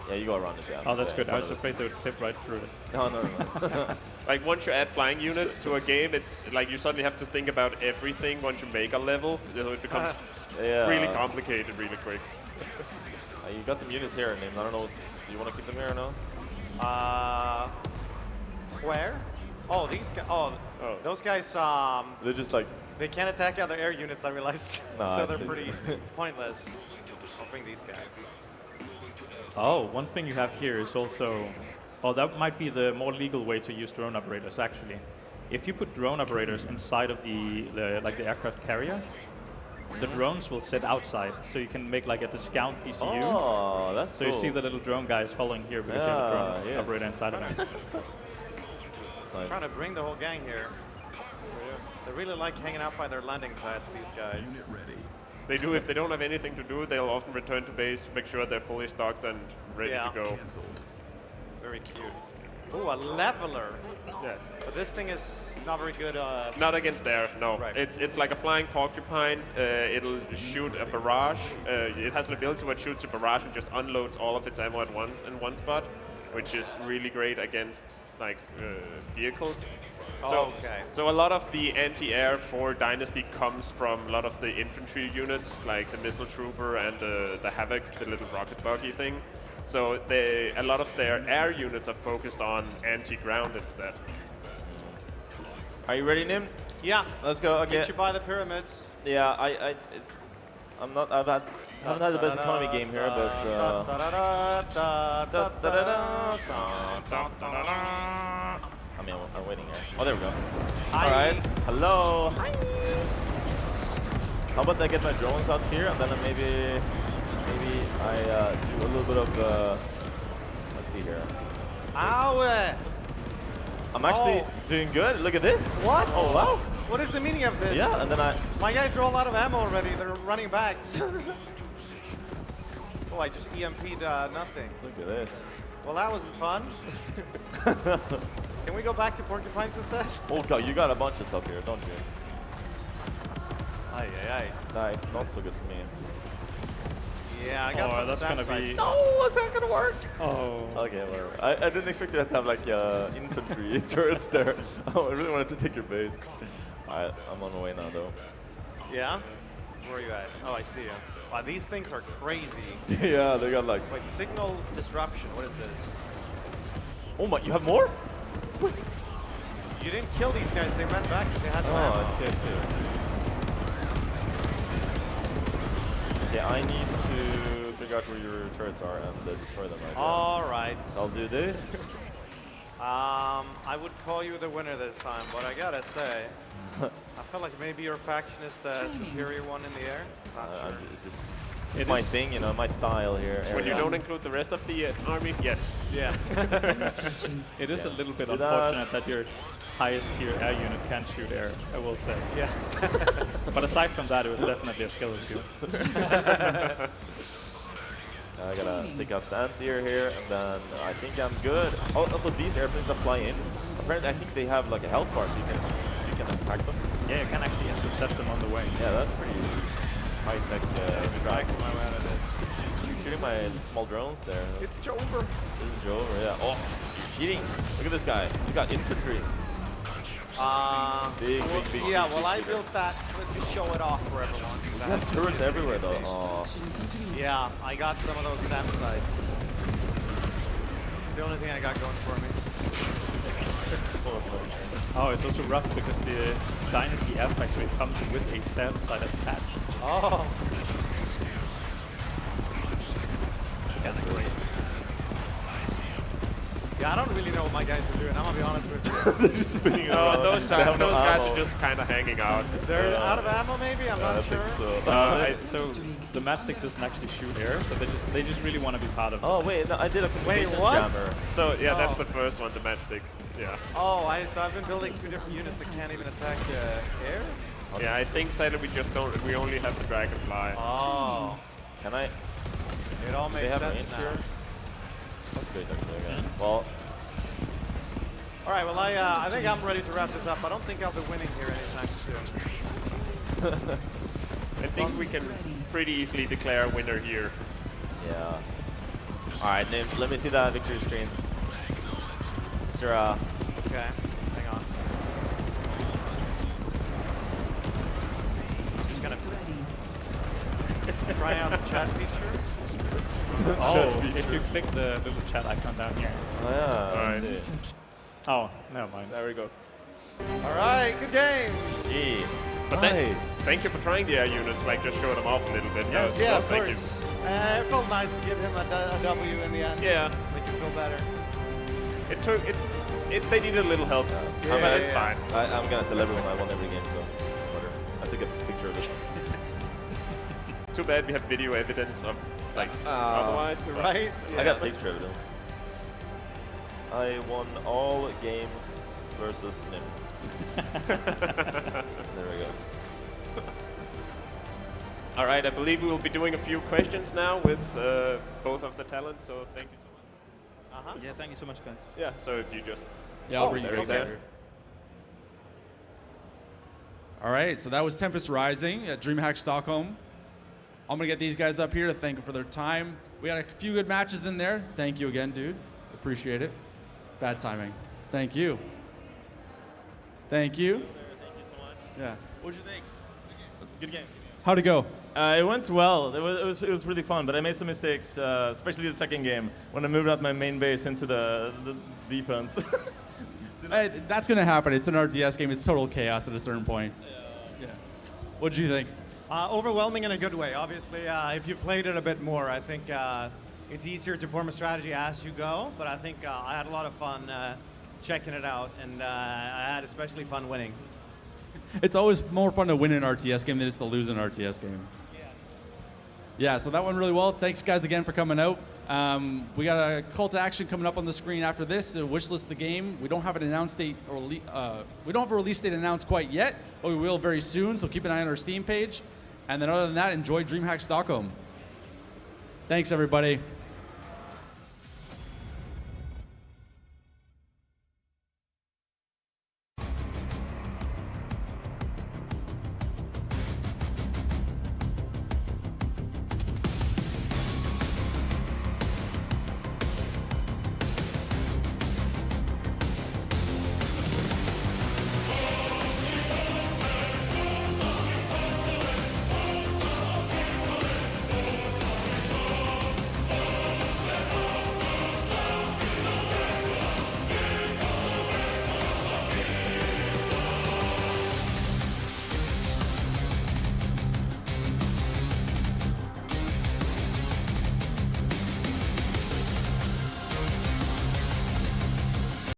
Yeah, you go around it. Yeah. Oh, that's Yeah, good. in I was front of afraid they would clip right through it. it. No. Like once you add flying units to a game, it's like you suddenly have to think about everything once you make a level. So it becomes Yeah. really complicated really quick. You got some units here, Nymn. I don't know. Do you want to keep them here or no? Where? Oh, these guys. Oh, those guys. They're just like. They can't attack other air units. I realized. Nah, So I they're see. pretty pointless. I'll bring these guys. Oh, one thing you have here is also, oh, that might be the more legal way to use drone operators actually. If you put drone operators inside of the aircraft carrier, the drones will sit outside, so you can make like a discount DCU. Oh, that's So cool. you see the little drone guys following here because you have a drone yes. operator inside of them. That's nice. Trying to bring the whole gang here. They really like hanging out by their landing pads. These guys. Unit ready. They do, if they don't have anything to do, they'll often return to base, make sure they're fully stocked and ready Yeah. to go. Cancelled. Very cute. Ooh, a leveler. Yes. But this thing is not very good. Not against air, no. Right. It's like a flying porcupine. It'll shoot a barrage. It has an ability where it shoots a barrage and just unloads all of its ammo at once in one spot, which is really great against like vehicles. So, Okay. so a lot of the anti-air for Dynasty comes from a lot of the infantry units, like the Missile Trooper and the Havoc, the little rocket buggy thing. So a lot of their air units are focused on anti-ground instead. Are you ready, Nymn? Yeah. Let's go. Okay. Get you by the pyramids. Yeah, I'm not. I haven't had the best economy game here, but. I mean, I'm waiting here. Oh, there we go. Hi. All right. Hello. Hi. How about I get my drones out here, and then maybe I do a little bit of. Let's see here. Ow! I'm actually doing good. Look at this. What? Oh wow. What is the meaning of this? Yeah, and then My guys are all out of ammo already. They're running back. Oh, I just EMP'd nothing. look at this. Well, that wasn't fun. Can we go back to porcupines instead? Oh god, you got a bunch of stuff here, don't you? Aye, aye, aye. Nice. Not so good for me. Yeah, I got some that's SAM gonna sites. be. No, that's not gonna work. Oh. Okay, whatever. I didn't expect you to have like infantry turrets there. Oh, I really wanted to take your base. Alright, I'm on my way now though. Yeah? Where are you at? Oh, I see you. Wow, these things are crazy. Yeah, they got like. Wait, signal disruption. What is this? Oh my, you have more? You didn't kill these guys. They ran back. They had no Oh, ammo. I see, I see. Yeah, I need to figure out where your turrets are and destroy them right now. All right. I'll do this. I would call you the winner this time, but I gotta say, I feel like maybe your faction is the superior one in the air. Not sure. It's just It my is- thing, you know, my style here. When you area. don't include the rest of the army, yes. Yeah. It is Yeah. a little bit Do that. unfortunate that your highest tier air unit can't shoot air, I will say. Yeah. But aside from that, it was definitely a skill issue. I gotta take out the anti-air here, and then I think I'm good. Oh, also, these airplanes that fly in, apparently I think they have like a health bar, so you can attack them. Yeah, you can actually intercept them on the way. Yeah, that's pretty high-tech strikes. My way out of this. You're shooting my small drones there. It's Jover. This is Joe over, yeah. Oh, you're cheating. Look at this guy. You got infantry. Big, big, yeah, big well, I shooter. built that to show it off for everyone. You have turrets everywhere, though. Oh. Yeah, I got some of those SAM sites. The only thing I got going for me. Oh, it's also rough because the Dynasty F actually comes with a SAM site attached. Oh. That's great. Yeah, I don't really know what my guys are doing. I'm gonna be honest with you. They're just spinning No, around. those They have no guys ammo. are just kind of hanging out. They're out of ammo, maybe. I'm I not think sure. so. So the matchstick doesn't actually shoot air, so they just really want to be part of it. Oh, wait, no, I did a communications what? jammer. So yeah, that's Oh. the first one, the matchstick. Yeah. Oh, so I've been building 2 different units that can't even attack air. Yeah, I think sadly we only have the dragonfly. Oh, Can I? it all They makes have sense range now. here? That's great, actually. Okay. Well, All right, well, I think I'm ready to wrap this up. I don't think I'll be winning here anytime soon. I think we can pretty easily declare a winner here. yeah. All right, Nymn, let me see that victory screen. Sir, Okay, hang on. Just gonna try out the chat feature. Oh, if you click the little chat icon down here. oh yeah, Alright. let's see. Oh, never mind. There we go. All right, good game. Gee, But nice. thank you for trying the air units, like just show them off a little bit. That was- Yeah, of thank you. course. It felt nice to give him a W in the end. Yeah, Make you feel better. it took it. They needed a little help. Yeah, but yeah, it's yeah. fine. I'm gonna tell everyone I won every game, so whatever. I took a picture of it. Too bad we have video evidence of like otherwise. but- Right? I got picture evidence. I won all games versus Nymn. There we go. All right, I believe we will be doing a few questions now with both of the talent. So thank you so much. Yeah, thank you so much, guys. Yeah. So if you just Yeah, I'll Oh, bring you there guys is up that. here. All right, so that was Tempest Rising at DreamHack Stockholm. I'm gonna get these guys up here to thank them for their time. We had a few good matches in there. Thank you again, dude. Appreciate it. Bad timing. Thank you. Thank you. Thank you so much. Yeah. What did you think? Good game. How'd it go? It went well. It was really fun, but I made some mistakes, especially the second game when I moved out my main base into the defense. Hey, that's gonna happen. It's an RTS game. It's total chaos at a certain point. Yeah. What'd you think? Overwhelming in a good way. Obviously, if you've played it a bit more, I think it's easier to form a strategy as you go. But I think I had a lot of fun checking it out, and I had especially fun winning. It's always more fun to win an RTS game than it is to lose an RTS game. Yeah, so that went really well. Thanks, guys, again for coming out. We got a call to action coming up on the screen after this. So wishlist the game. We don't have an announced date or we don't have a release date announced quite yet, but we will very soon. So keep an eye on our Steam page. And then other than that, enjoy DreamHack Stockholm. Thanks, everybody.